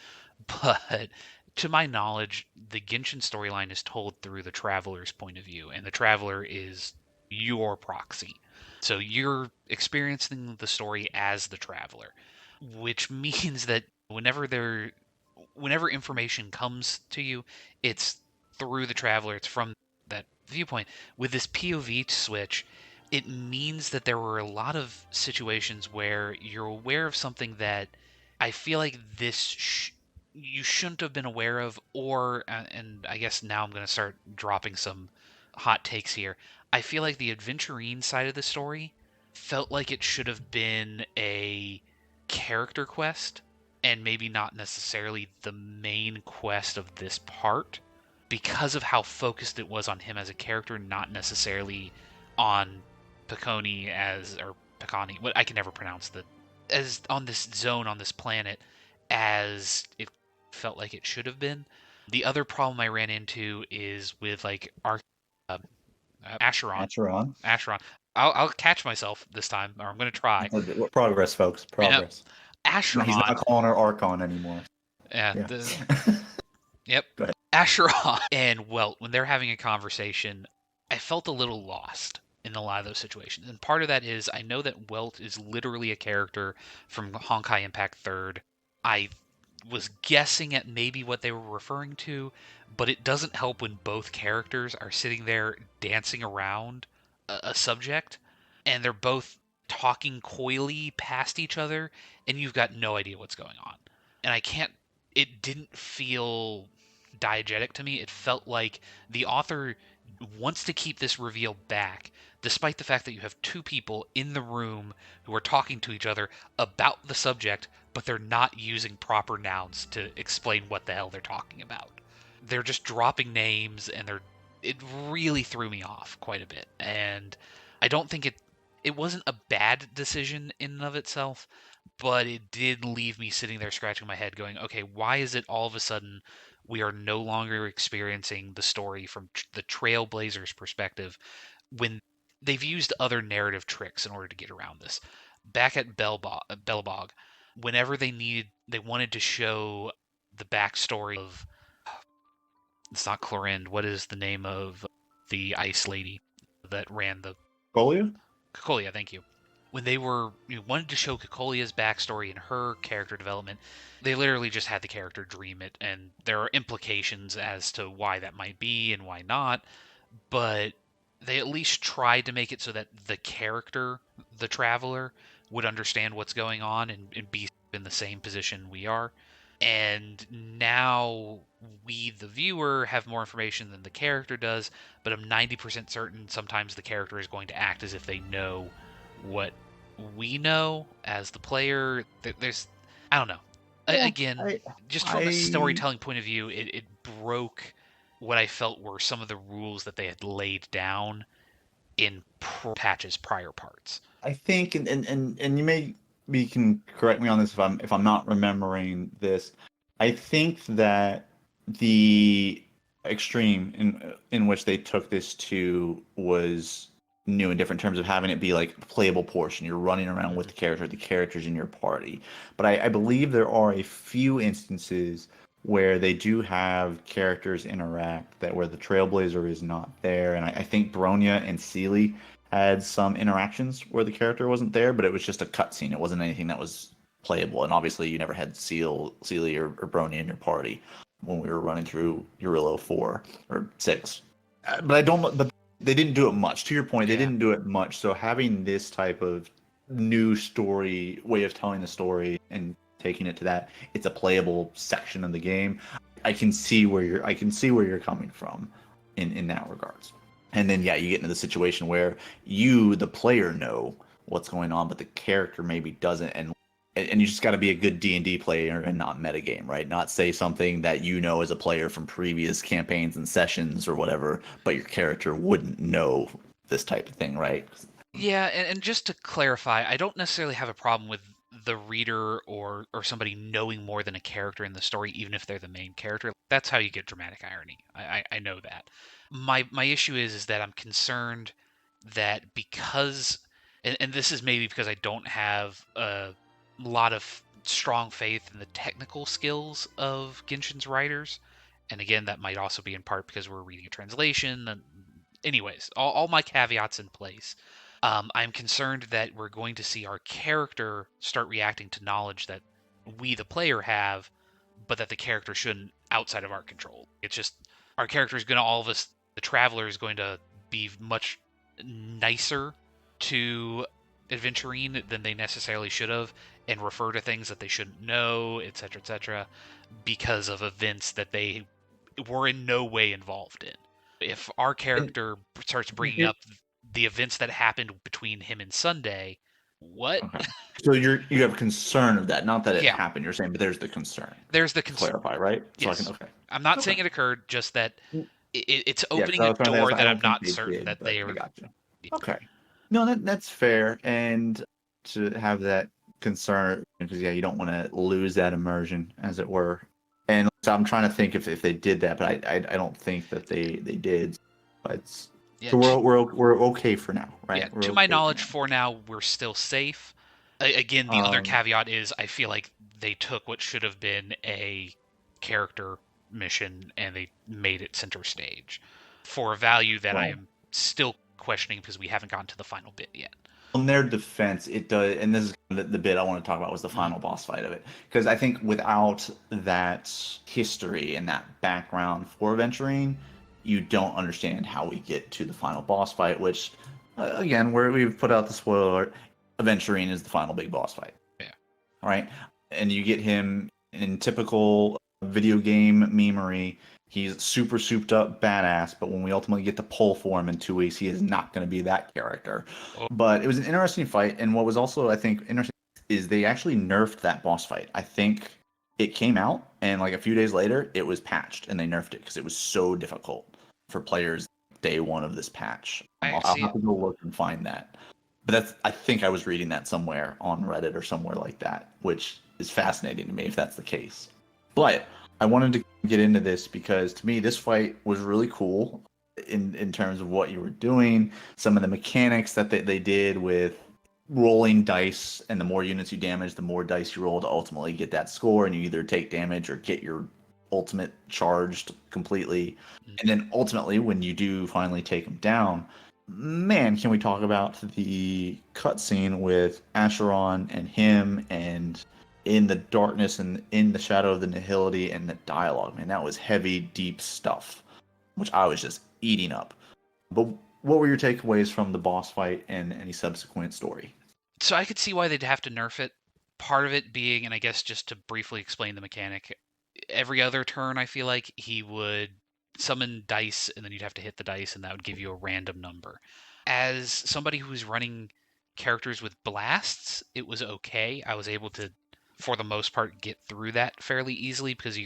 but to my knowledge, the Genshin storyline is told through the Traveler's point of view, and the Traveler is your proxy. So you're experiencing the story as the Traveler, which means that whenever information comes to you, it's through the Traveler, it's from that viewpoint. With this POV switch, it means that there were a lot of situations where you're aware of something that I feel like you shouldn't have been aware of, or and I guess now I'm going to start dropping some hot takes here. I feel like the adventurine side of the story felt like it should have been a character quest and maybe not necessarily the main quest of this part because of how focused it was on him as a character, not necessarily on Piconi as or Picani. What I can never pronounce the as on this zone on this planet as it felt like it should have been. The other problem I ran into is with like uh, Acheron. Acheron. Acheron. I'll catch myself this time, or I'm going to try. Progress, folks. Yep. Progress. No, he's Acheron. not calling her Archon anymore. Yeah. Yeah. Yep. Go ahead. Acheron and Welt, when they're having a conversation, I felt a little lost in a lot of those situations. And part of that is I know that Welt is literally a character from Honkai Impact 3rd. I was guessing at maybe what they were referring to, but it doesn't help when both characters are sitting there dancing around a subject and they're both talking coyly past each other and you've got no idea what's going on. And I can't it didn't feel diegetic to me. It felt like the author wants to keep this reveal back, despite the fact that you have two people in the room who are talking to each other about the subject, but they're not using proper nouns to explain what the hell they're talking about. They're just dropping names, and it really threw me off quite a bit. And I don't think it wasn't a bad decision in and of itself, but it did leave me sitting there scratching my head going, okay, why is it all of a sudden we are no longer experiencing the story from the Trailblazers' perspective when they've used other narrative tricks in order to get around this? Back at Belobog, whenever they wanted to show the backstory of, it's not Clorind, what is the name of the ice lady that ran the Brohoyo? Cocolia, thank you. When they were wanted to show Cocolia's backstory and her character development, they literally just had the character dream it, and there are implications as to why that might be and why not. But they at least tried to make it so that the character, the traveler, would understand what's going on and be in the same position we are. And now we, the viewer, have more information than the character does, but I'm 90% certain sometimes the character is going to act as if they know what we know as the player. There's, I don't know. Yeah, Again, I, just from a I, storytelling point of view, it broke what I felt were some of the rules that they had laid down in patches prior parts. I think, and you may be can correct me on this if I'm not remembering this. I think that the extreme in which they took this to was new and different in terms of having it be like a playable portion. You're running around with Mhm. the characters in your party. But I believe there are a few instances where they do have characters interact that where the Trailblazer is not there. And I think Bronya and Seely had some interactions where the character wasn't there, but it was just a cutscene. It wasn't anything that was playable. And obviously, you never had Seely, or Brony in your party when we were running through Eurillo 4 or 6. But I don't. But they didn't do it much. To your point, they Yeah. didn't do it much. So having this type of new story way of telling the story and taking it to that, it's a playable section of the game. I can see where you're coming from in that regards. And then yeah, you get into the situation where you, the player, know what's going on, but the character maybe doesn't, and you just got to be a good D&D player and not metagame, right? Not say something that you know as a player from previous campaigns and sessions or whatever, but your character wouldn't know this type of thing, right? Yeah, and just to clarify, I don't necessarily have a problem with the reader or somebody knowing more than a character in the story, even if they're the main character. That's how you get dramatic irony. I know that. My issue is that I'm concerned that because, and this is maybe because I don't have a lot of strong faith in the technical skills of Genshin's writers, and again, that might also be in part because we're reading a translation. And anyways, all my caveats in place. I'm concerned that we're going to see our character start reacting to knowledge that we, the player, have, but that the character shouldn't outside of our control. It's just our character is going to, all of us, the traveler is going to be much nicer to adventuring than they necessarily should have and refer to things that they shouldn't know, etc., because of events that they were in no way involved in. If our And character starts bringing here, up the events that happened between him and Sunday, what? okay. So you have concern of that, not that it Yeah, happened. You're saying, but there's the concern there's the to concern. clarify, right? So I can Yes. okay, I'm not okay. saying it occurred, just that it's Yeah, because opening I a was trying to door ask. I that don't I'm think not they certain did, that but they I are. got you. Okay. No, that's fair, and to have that concern because yeah, you don't want to lose that immersion, as it were. And so I'm trying to think if they did that, but I don't think that they did. But Yeah, so we're okay for now, yeah, right? We're to my okay for knowledge, now. for now, we're still safe. Again, the other Um, caveat is I feel like they took what should have been a character mission and they made it center stage for a value that I well, am still questioning because we haven't gotten to the final bit yet. in their defense, it does, and this is the bit I want to talk about was the Mhm. final boss fight of it, because I think without that history and that background for Aventurine, you don't understand how we get to the final boss fight. Which, again, where we've put out the spoiler alert, Aventurine is the final big boss fight, Yeah. right? And you get him in typical video game memery. He's super souped up badass, but when we ultimately get to pull for him in 2 weeks, he is not going to be that character. Oh, But it was an interesting fight, and what was also, I think, interesting is they actually nerfed that boss fight. I think it came out, and like a few days later, it was patched, and they nerfed it because it was so difficult for players day one of this patch. I I'll see have it. to go look and find that. But that's I think I was reading that somewhere on Reddit or somewhere like that, which is fascinating to me if that's the case. But I wanted to get into this because to me this fight was really cool in terms of what you were doing, some of the mechanics that they did with rolling dice, and the more units you damage, the more dice you roll to ultimately get that score, and you either take damage or get your ultimate charged completely. Mm. And then ultimately, when you do finally take him down, man, can we talk about the cutscene with Acheron and him and in the darkness and in the shadow of the nihility and the dialogue, man, that was heavy, deep stuff, which I was just eating up. But what were your takeaways from the boss fight and any subsequent story? So I could see why they'd have to nerf it. Part of it being, and I guess just to briefly explain the mechanic, every other turn I feel like he would summon dice and then you'd have to hit the dice and that would give you a random number. As somebody who's running characters with blasts, it was okay. I was able to, for the most part, get through that fairly easily because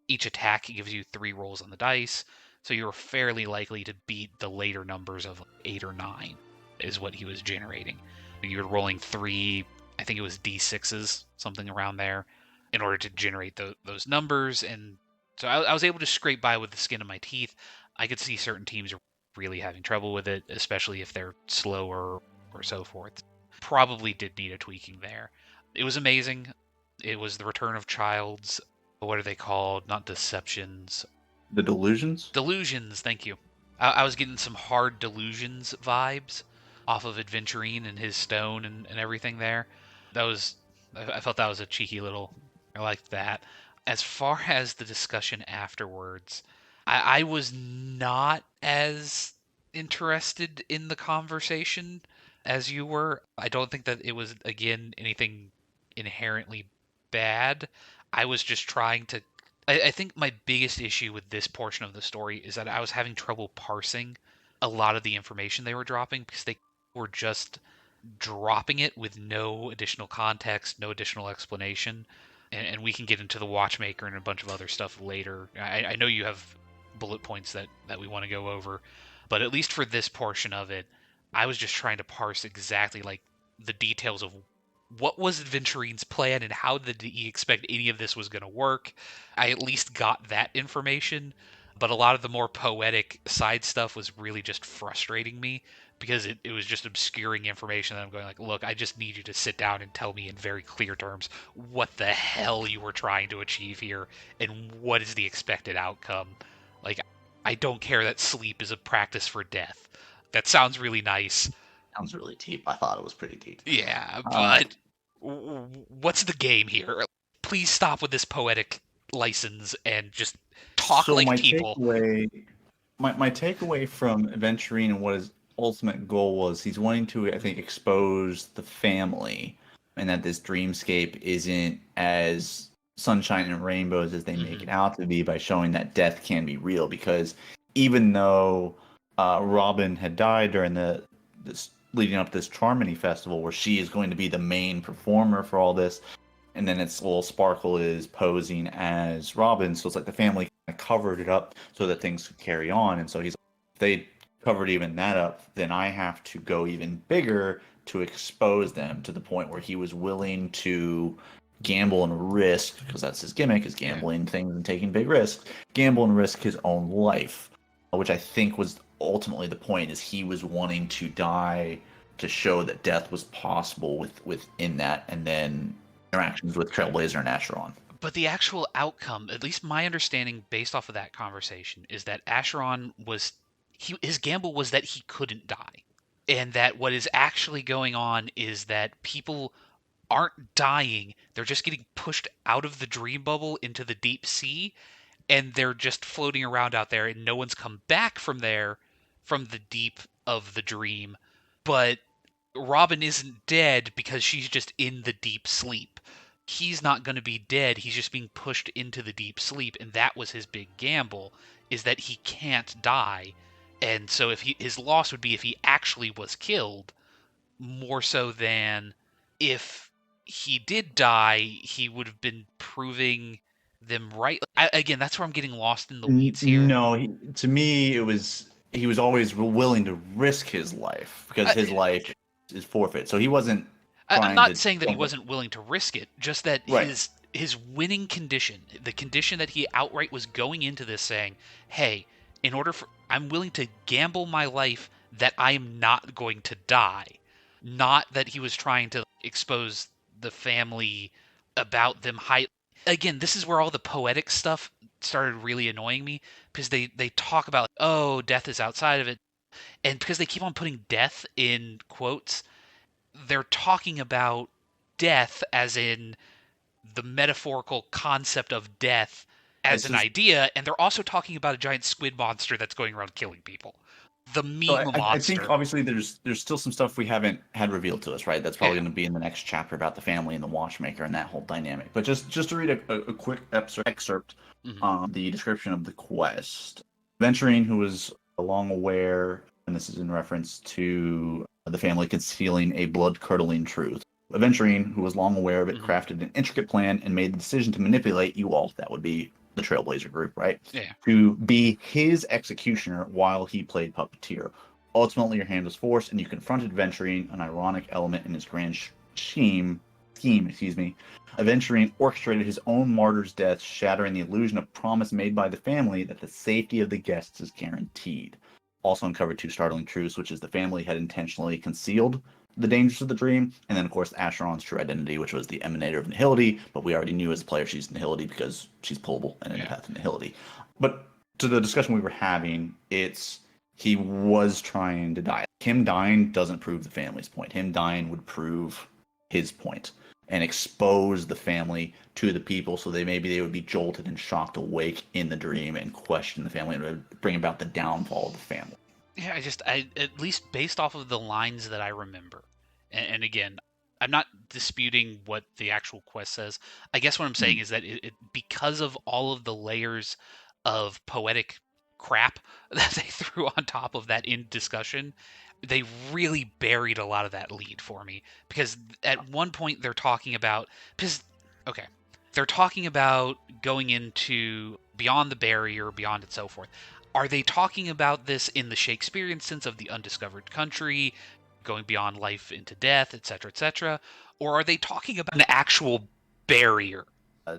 each attack gives you 3 rolls on the dice, so you're fairly likely to beat the later numbers of 8 or 9 is what he was generating. You're rolling 3, I think it was d6s, something around there, in order to generate those numbers. And so I was able to scrape by with the skin of my teeth. I could see certain teams are really having trouble with it, especially if they're slower or so forth. Probably did need a tweaking there. It was amazing. It was the return of Child's, what are they called? Not deceptions. The delusions? Delusions, thank you. I was getting some hard delusions vibes off of Adventurine and his stone and everything there. That was, I felt that was a cheeky little, I liked that. As far as the discussion afterwards, I was not as interested in the conversation as you were. I don't think that it was, again, anything inherently bad. I was just trying to. I think my biggest issue with this portion of the story is that I was having trouble parsing a lot of the information they were dropping because they were just dropping it with no additional context, no additional explanation. And we can get into the watchmaker and a bunch of other stuff later. I know you have bullet points that we want to go over, but at least for this portion of it, I was just trying to parse exactly like the details of what was Adventurine's plan and how did he expect any of this was going to work. I at least got that information, but a lot of the more poetic side stuff was really just frustrating me because it was just obscuring information that I'm going like, look, I just need you to sit down and tell me in very clear terms what the hell you were trying to achieve here and what is the expected outcome. Like, I don't care that sleep is a practice for death. That sounds really nice. Sounds really deep. I thought it was pretty deep. Yeah, Uh, but what's the game here? Please stop with this poetic license and just talk so like my people. takeaway, my takeaway from Aventurine and what his ultimate goal was, he's wanting to, I think, expose the family, and that this dreamscape isn't as sunshine and rainbows as they make it Hmm. out to be by showing that death can be real. Because even though Robin had died during the this leading up to this Charmony festival, where she is going to be the main performer for all this, and then its little Sparkle is posing as Robin. So it's like the family kind of covered it up so that things could carry on. And so he's like, if they covered even that up, then I have to go even bigger to expose them to the point where he was willing to gamble and risk, because that's his gimmick, is Yeah. gambling things and taking big risks, gamble and risk his own life, which I think was ultimately the point, is he was wanting to die to show that death was possible within that, and then interactions with Trailblazer and Acheron. But the actual outcome, at least my understanding based off of that conversation, is that Acheron was his gamble was that he couldn't die. And that what is actually going on is that people aren't dying, they're just getting pushed out of the dream bubble into the deep sea and they're just floating around out there and no one's come back from there from the deep of the dream. But Robin isn't dead because she's just in the deep sleep. He's not going to be dead. He's just being pushed into the deep sleep, and that was his big gamble, is that he can't die. And so if his loss would be if he actually was killed, more so than if he did die, he would have been proving them right. Again, that's where I'm getting lost in the weeds here. No, to me, it was he was always willing to risk his life because I, his life is forfeit. So he wasn't I'm trying not to saying that he jump. wasn't willing to risk it, just that Right. his winning condition, the condition that he outright was going into this saying, "Hey, in order for I'm willing to gamble my life that I'm not going to die." Not that he was trying to expose the family about them high. Again, this is where all the poetic stuff started really annoying me because they talk about, oh, death is outside of it, and because they keep on putting death in quotes, they're talking about death as in the metaphorical concept of death as It's an just idea, and they're also talking about a giant squid monster that's going around killing people. The so meme I think monster. obviously there's still some stuff we haven't had revealed to us, right? That's probably Yeah. going to be in the next chapter about the family and the watchmaker and that whole dynamic. But just to read a quick excerpt Hmm. on the description of the quest. Venturine, who was long aware, and this is in reference to the family concealing a blood-curdling truth. Venturine, who was long aware of it, Hmm. crafted an intricate plan and made the decision to manipulate you all. That would be the Trailblazer group, right? Yeah. To be his executioner while he played puppeteer. Ultimately, your hand was forced, and you confronted Venturine, an ironic element in his grand scheme, excuse me. Venturine orchestrated his own martyr's death, shattering the illusion of promise made by the family that the safety of the guests is guaranteed. Also uncovered two startling truths, which is the family had intentionally concealed the dangers of the dream, and then of course Asheron's true identity, which was the emanator of nihility, but we already knew as a player she's nihility because she's pullable and in the Yeah. path of nihility. But to the discussion we were having, it's he was trying to die. Him dying doesn't prove the family's point. Him dying would prove his point and expose the family to the people so they would be jolted and shocked awake in the dream and question the family and it would bring about the downfall of the family. Yeah, I at least based off of the lines that I remember, and again, I'm not disputing what the actual quest says. I guess what I'm saying Mm. is that because of all of the layers of poetic crap that they threw on top of that in discussion, they really buried a lot of that lead for me. Because at one point they're talking about, because okay, they're talking about going into beyond the barrier, beyond and so forth. Are they talking about this in the Shakespearean sense of the undiscovered country, going beyond life into death, etc., etc., or are they talking about an actual barrier? Uh,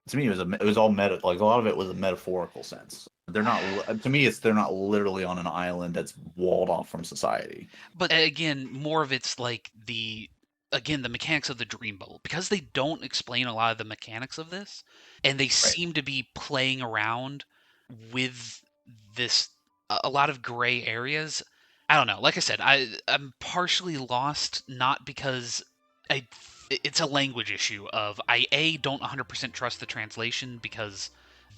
to me, it was all meta. Like a lot of it was a metaphorical sense. They're not. To me, it's they're not literally on an island that's walled off from society. But again, more of it's like the mechanics of the dream bubble because they don't explain a lot of the mechanics of this, and they Right. seem to be playing around with this a lot of gray areas. I don't know. Like I said, I'm partially lost not because I it's a language issue of I don't 100% trust the translation because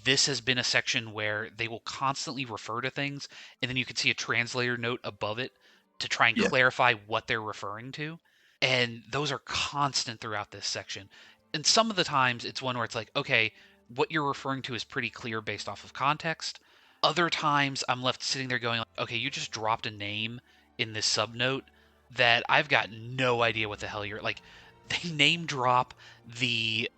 this has been a section where they will constantly refer to things and then you can see a translator note above it to try and Yeah. clarify what they're referring to. And those are constant throughout this section. And some of the times it's one where it's like, okay, what you're referring to is pretty clear based off of context. Other times I'm left sitting there going, like, okay, you just dropped a name in this subnote that I've got no idea what the hell you're like. They name drop the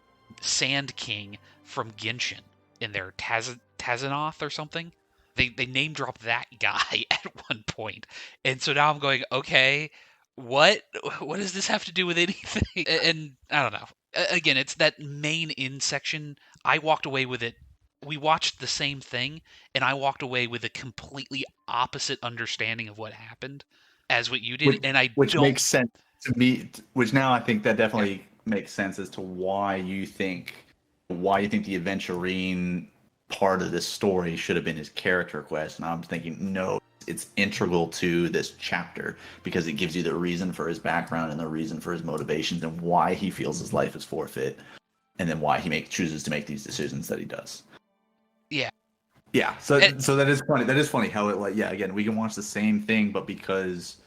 Sand King from Genshin in their Tazanoth or something. They name drop that guy at one point, and so now I'm going, okay, what what does this have to do with anything? And I don't know. Again, it's that main in section. I walked away with it. We watched the same thing, and I walked away with a completely opposite understanding of what happened as what you did, which and I which don't. makes sense to me. Which now I think that Yeah, definitely makes sense as to why you think the adventurine part of this story should have been his character quest. And I'm thinking, no, it's integral to this chapter because it gives you the reason for his background and the reason for his motivations and why he feels his life is forfeit, and then why he chooses to make these decisions that he does. yeah. Yeah, so that is funny. That is funny how it like yeah, again, we can watch the same thing, but because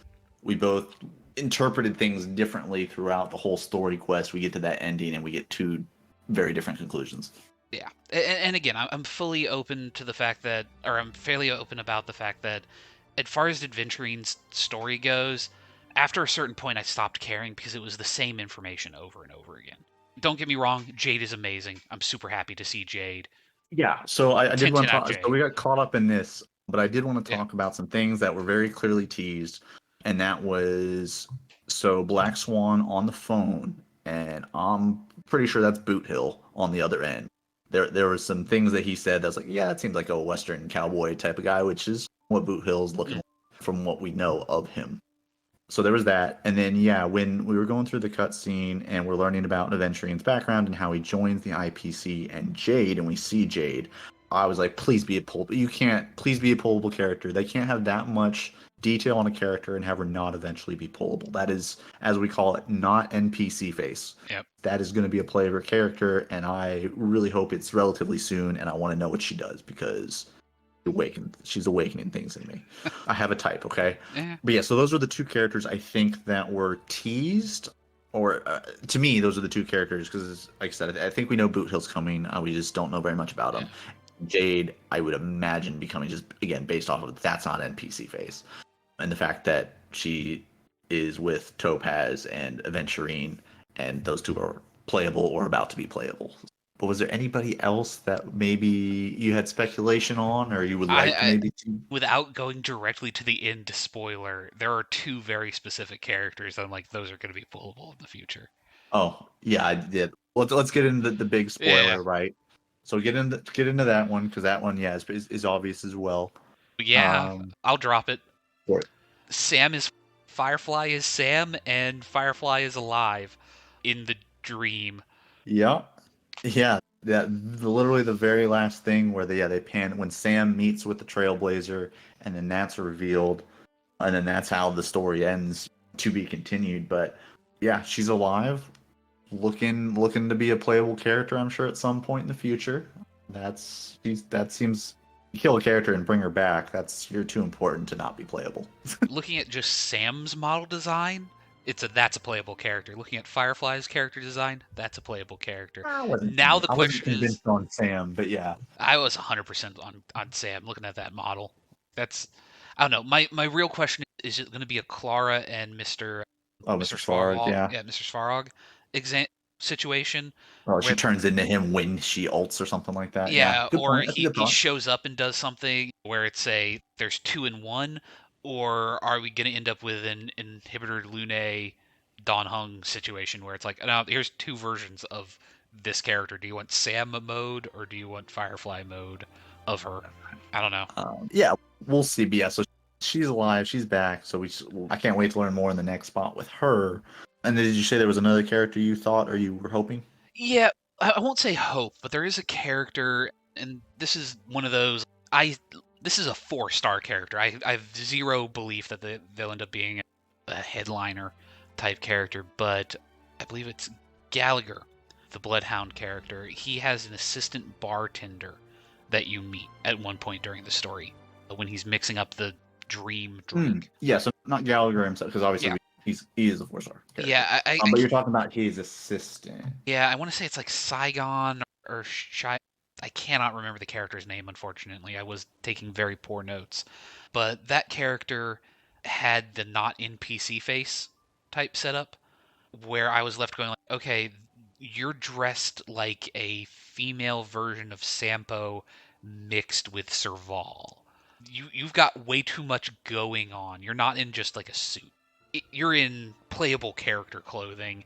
we both interpreted things differently throughout the whole story quest, we get to that ending and we get two very different conclusions. Yeah, and again, I'm fully open to the fact that, or I'm fairly open about the fact that, as far as Adventurine's story goes, after a certain point, I stopped caring because it was the same information over and over again. Don't get me wrong, Jade is amazing. I'm super happy to see Jade. Yeah, so I did 10 want 10 to out of talk. So Jade. we got caught up in this, but I did want to Yeah. talk about some things that were very clearly teased, and that was so Black Swan on the phone, and I'm pretty sure that's Boot Hill on the other end. There were some things that he said that was like, yeah, it seems like a Western cowboy type of guy, which is what Boot Hill's looking Mm. like from what we know of him. So there was that, and then yeah, when we were going through the cutscene and we're learning about Aventurine's background and how he joins the IPC and Jade, and we see Jade, I was like, please be a pullable. You can't. Please be a pullable character. They can't have that much detail on a character and have her not eventually be pullable. That is, as we call it, not NPC face. Yep. That is going to be a playable character, and I really hope it's relatively soon. And I want to know what she does because she's awakening things in me. I have a type, okay? Yeah. But yeah, so those are the two characters I think that were teased, or to me, those are the two characters because, like I said, I think we know Boot Hill's coming. We just don't know very much about Yeah. him. Jade, I would imagine becoming just again based off of that's not NPC face, and the fact that she is with Topaz and Aventurine, and those two are playable or about to be playable. But was there anybody else that maybe you had speculation on, or you would like to I maybe see? without going directly to the end spoiler, there are two very specific characters that I'm like, those are going to be pullable in the future. Oh, yeah, I did. Let's get into the big Yeah. spoiler, right? So get into that one because that one, yeah, is obvious as well. Yeah, Um, I'll drop it. for it. Sam is Firefly is Sam, and Firefly is alive in the dream. Yeah, yeah, literally the very last thing where they pan when Sam meets with the Trailblazer, and then that's revealed, and then that's how the story ends. To be continued, but yeah, she's alive, looking to be a playable character. I'm sure at some point in the future. That seems kill a character and bring her back. You're too important to not be playable. Looking at just Sam's model design, that's a playable character. Looking at Firefly's character design, that's a playable character. Now the I wasn't question is, convinced on Sam, but yeah. I was 100% on Sam looking at that model. That's I don't know. My real question is it going to be a Clara and Oh, Mr. Mr. Svarg, Svarog, yeah. yeah, Mr. Svarog exam situation Oh, she where turns into him when she ults or something like that. Yeah, yeah, good or point. That's a good he thought. shows up and does something where it's a there's two in one, or are we going to end up with an inhibitor Lune Don Hung situation where it's like now here's two versions of this character. Do you want Sam mode or do you want Firefly mode of her? I don't know. Yeah, we'll see. But yeah, so she's alive. She's back. So I can't wait to learn more in the next spot with her. And then did you say there was another character you thought or you were hoping? Yeah, I won't say hope, but there is a character, and this is one of those. I This is a 4-star character. I have zero belief that they'll end up being a headliner type character, but I believe it's Gallagher, the Bloodhound character. He has an assistant bartender that you meet at one point during the story when he's mixing up the dream drink. Yeah, so not Gallagher himself, because obviously Yeah, he is a 4-star character. yeah, But you're talking about his assistant. yeah, I want to say it's like Saigon or Shy. I cannot remember the character's name, unfortunately. I was taking very poor notes. But that character had the not NPC face type setup where I was left going like, okay, you're dressed like a female version of Sampo mixed with Serval. You've got way too much going on. You're not in just like a suit. You're in playable character clothing.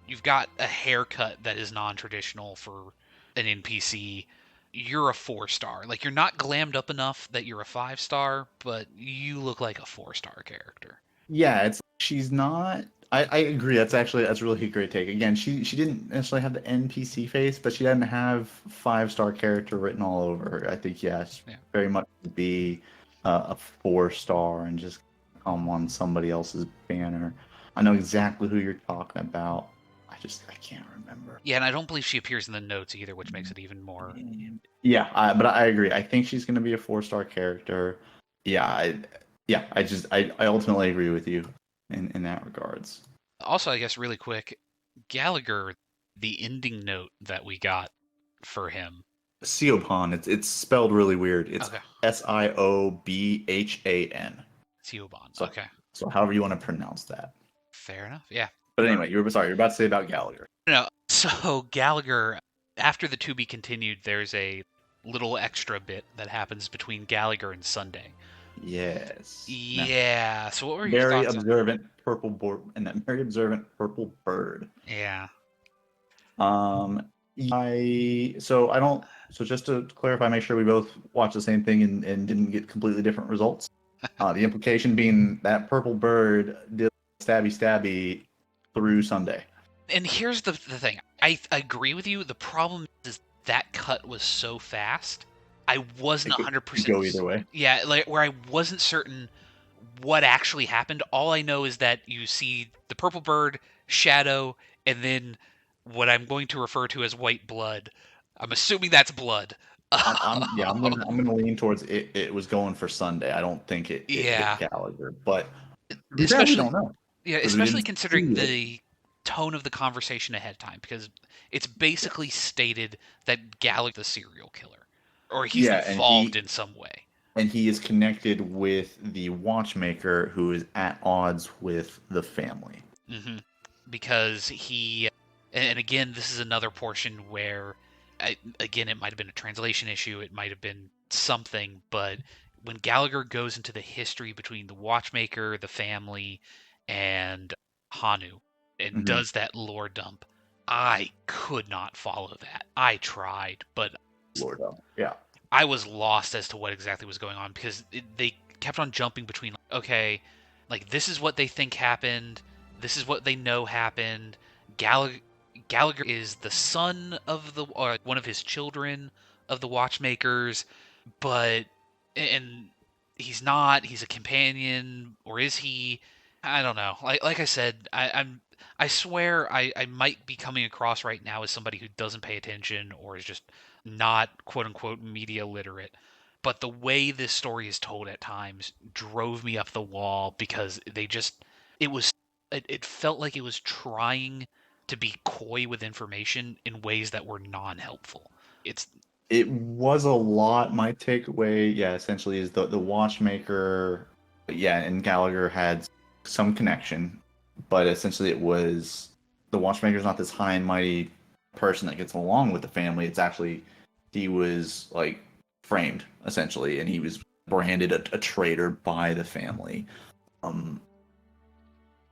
You've got a haircut that is non-traditional for an NPC. You're a 4-star. Like you're not glammed up enough that you're a 5-star, but you look like a 4-star character. Yeah, it's she's not. I agree. That's really a great take. Again, she didn't necessarily have the NPC face, but she didn't have 5-star character written all over her. I think yes, Yeah. very much would be a 4-star and just come on somebody else's banner. I know exactly who you're talking about. I can't remember. Yeah, and I don't believe she appears in the notes either, which makes it even more. Yeah, but I agree. I think she's going to be a 4-star character. Yeah, I ultimately agree with you in that regards. Also, I guess really quick, Gallagher, the ending note that we got for him. Siobhan, it's spelled really weird. It's Okay, Siobhan. Siobhan. So Okay, so however you want to pronounce that. fair enough. Yeah. But anyway, you're about to say about Gallagher. No, so Gallagher, after the to be continued, there's a little extra bit that happens between Gallagher and Sunday. Yes. Now, Yeah. So what were your very thoughts on? observant purple board and that very observant purple bird. Yeah. I don't so just to clarify, make sure we both watched the same thing and didn't get completely different results. The implication being that purple bird did stabby stabby through Sunday. And here's the thing. I agree with you. The problem is that cut was so fast. I wasn't Could go either 100%. way. Yeah, like where I wasn't certain what actually happened. All I know is that you see the purple bird, shadow, and then what I'm going to refer to as white blood. I'm assuming that's blood. I'm gonna lean towards it. It was going for Sunday. I don't think it hit Yeah, Gallagher, but to be fair, we especially don't know yeah, because we especially didn't considering see it. the tone of the conversation ahead of time, because it's basically Yes. stated that Gallagher the serial killer, or he's Yeah, involved in some way. and he is connected with the watchmaker who is at odds with the family. hmm Because and again, this is another portion where, again, it might have been a translation issue, it might have been something, but when Gallagher goes into the history between the watchmaker, the family, and Hanu, and Hmm. does that lore dump, I could not follow that. I tried, but Lord, yeah. I was lost as to what exactly was going on because they kept on jumping between, like, okay, like this is what they think happened, this is what they know happened. Gallagher, Gallagher is the son of the or one of his children of the Watchmakers, but and he's not. He's a companion, or is he? I don't know. Like I said, I swear I might be coming across right now as somebody who doesn't pay attention or is just not quote unquote media literate. But the way this story is told at times drove me up the wall because it was it felt like it was trying to be coy with information in ways that were non-helpful. It's It was a lot. My takeaway, yeah, essentially is the watchmaker, yeah, and Gallagher had some connection, but essentially it was the watchmaker's not this high and mighty person that gets along with the family. It's actually he was like framed essentially, and he was branded a traitor by the family um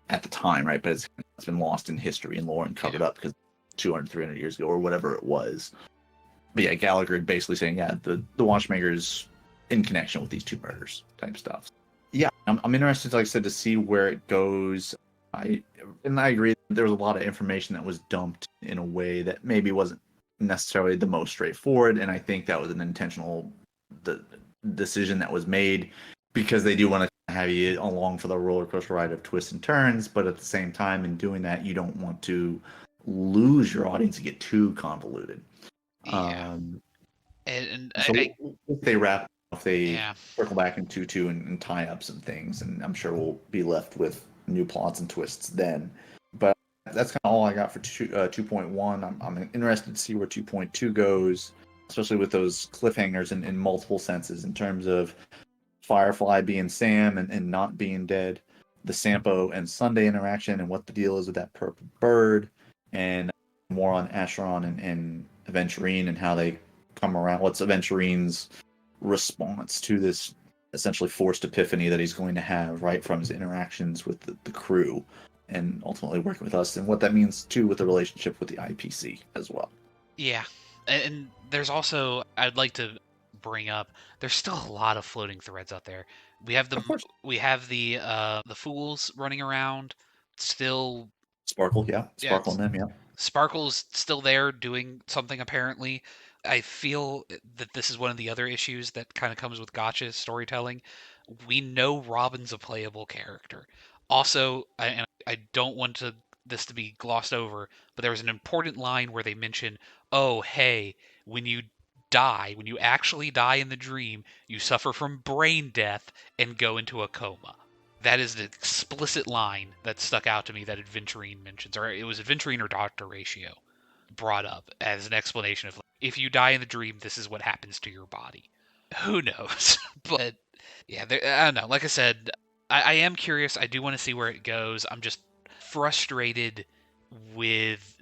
at the time, right? But it's been lost in history and lore and yeah, covered up because 200, 300 years ago or whatever it was. But yeah, Gallagher basically saying, yeah, the Watchmaker's in connection with these two murders type stuff. Yeah, I'm interested, like I said, to see where it goes. I agree. There was a lot of information that was dumped in a way that maybe wasn't necessarily the most straightforward, and I think that was an intentional the decision that was made because they do want to have you along for the roller coaster ride of twists and turns, but at the same time, in doing that, you don't want to lose your audience and get too convoluted. yeah, Um, and so if they wrap, if they yeah, circle back in 2-2 and tie up some things, and I'm sure we'll be left with new plots and twists then. But that's kind of all I got for 2.1. I'm interested to see where 2.2 goes, especially with those cliffhangers in multiple senses in terms of Firefly being Sam and not being dead, the Sampo and Sunday interaction and what the deal is with that purple bird, and more on Acheron and Aventurine and how they come around. What's Aventurine's response to this essentially forced epiphany that he's going to have right from his interactions with the crew and ultimately working with us, and what that means too with the relationship with the IPC as well. yeah. And there's also I'd like to bring up there's still a lot of floating threads out there. We have Of course. the fools running around still. Sparkle, yeah. Yeah, Sparkle and them, yeah. Sparkle's still there doing something apparently. I feel that this is one of the other issues that kind of comes with Gotcha storytelling. We know Robin's a playable character. Also, and I don't want this to be glossed over, but there was an important line where they mention, "Oh, hey, when you when you actually die in the dream, you suffer from brain death and go into a coma." That is the explicit line that stuck out to me that Adventurine mentions, or it was Adventurine or Doctor Ratio brought up as an explanation of, like, if you die in the dream, this is what happens to your body. Who knows? But yeah, I don't know. Like I said, I am curious. I do want to see where it goes. I'm just frustrated with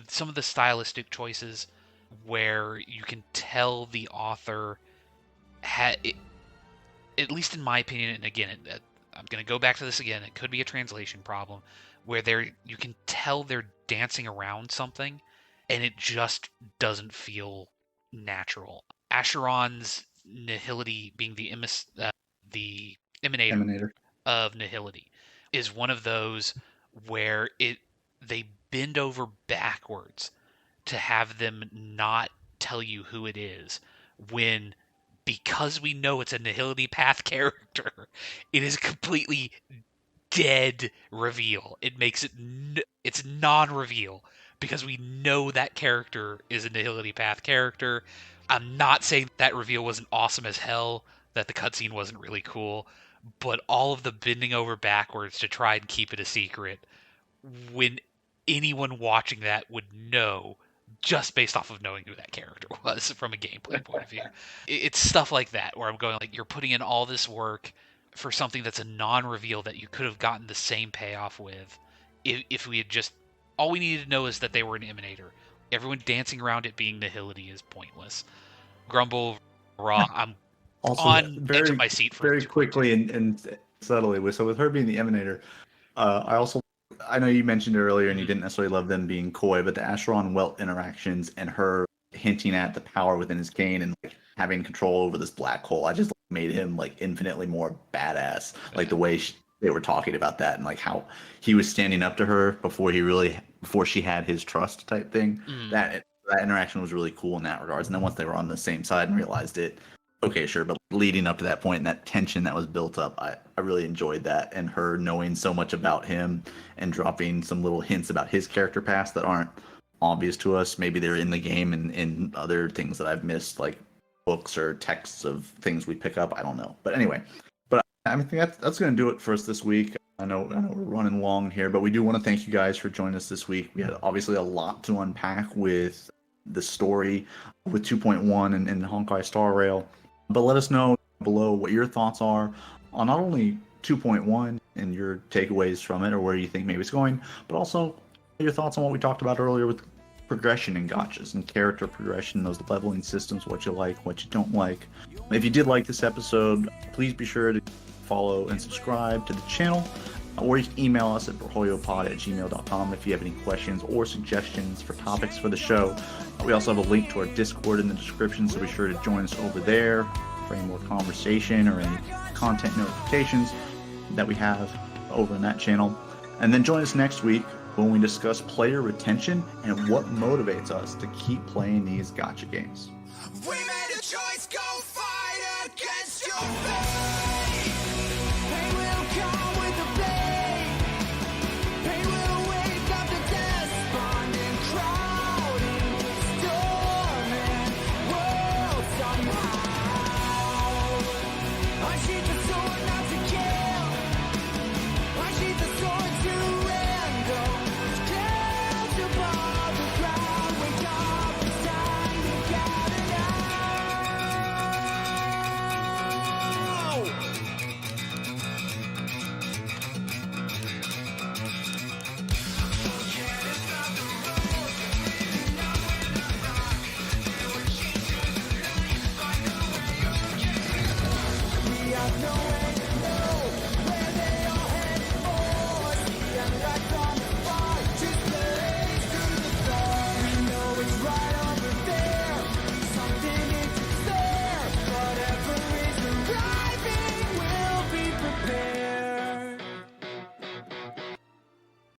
some of the stylistic choices where you can tell the author had, at least in my opinion, and again, I'm going to go back to this again. It could be a translation problem where you can tell they're dancing around something, and it just doesn't feel natural. Acheron's nihility being the emanator Emanator. of nihility, is one of those where they bend over backwards to have them not tell you who it is when, because we know it's a Nihility Path character, it is a completely dead reveal. It makes it's non-reveal because we know that character is a Nihility Path character. I'm not saying that reveal wasn't awesome as hell, that the cutscene wasn't really cool, but all of the bending over backwards to try and keep it a secret when anyone watching that would know just based off of knowing who that character was from a gameplay point of view. It's stuff like that where I'm going like, you're putting in all this work for something that's a non-reveal that you could have gotten the same payoff with if we had just, all we needed to know is that they were an emanator. Everyone dancing around it being nihility is pointless. Grumble, raw. I'm Also, on edge of my seat for very 2.2. quickly and subtly, with her being the Emanator, I know you mentioned earlier, and you Mhm. didn't necessarily love them being coy, but the Acheron Welt interactions and her hinting at the power within his cane and like having control over this black hole, I just made him like infinitely more badass. Like Yeah. the way they were talking about that and like how he was standing up to her before she had his trust type thing. Mm. That interaction was really cool in that regards. And then once they were on the same side and realized it, okay, sure. But leading up to that point and that tension that was built up, I really enjoyed that. And her knowing so much about him and dropping some little hints about his character past that aren't obvious to us. Maybe they're in the game and in other things that I've missed, like books or texts of things we pick up. I don't know. But anyway, but I think that's going to do it for us this week. I know we're running long here, but we do want to thank you guys for joining us this week. We had obviously a lot to unpack with the story with 2.1 and Honkai Star Rail. But let us know below what your thoughts are on not only 2.1 and your takeaways from it or where you think maybe it's going, but also your thoughts on what we talked about earlier with progression in gotchas and character progression, those leveling systems, what you like, what you don't like. If you did like this episode, please be sure to follow and subscribe to the channel. Or you can email us at brohoyopod@gmail.com if you have any questions or suggestions for topics for the show. We also have a link to our Discord in the description, so be sure to join us over there for any more conversation or any content notifications that we have over in that channel. And then join us next week when we discuss player retention and what motivates us to keep playing these gacha games.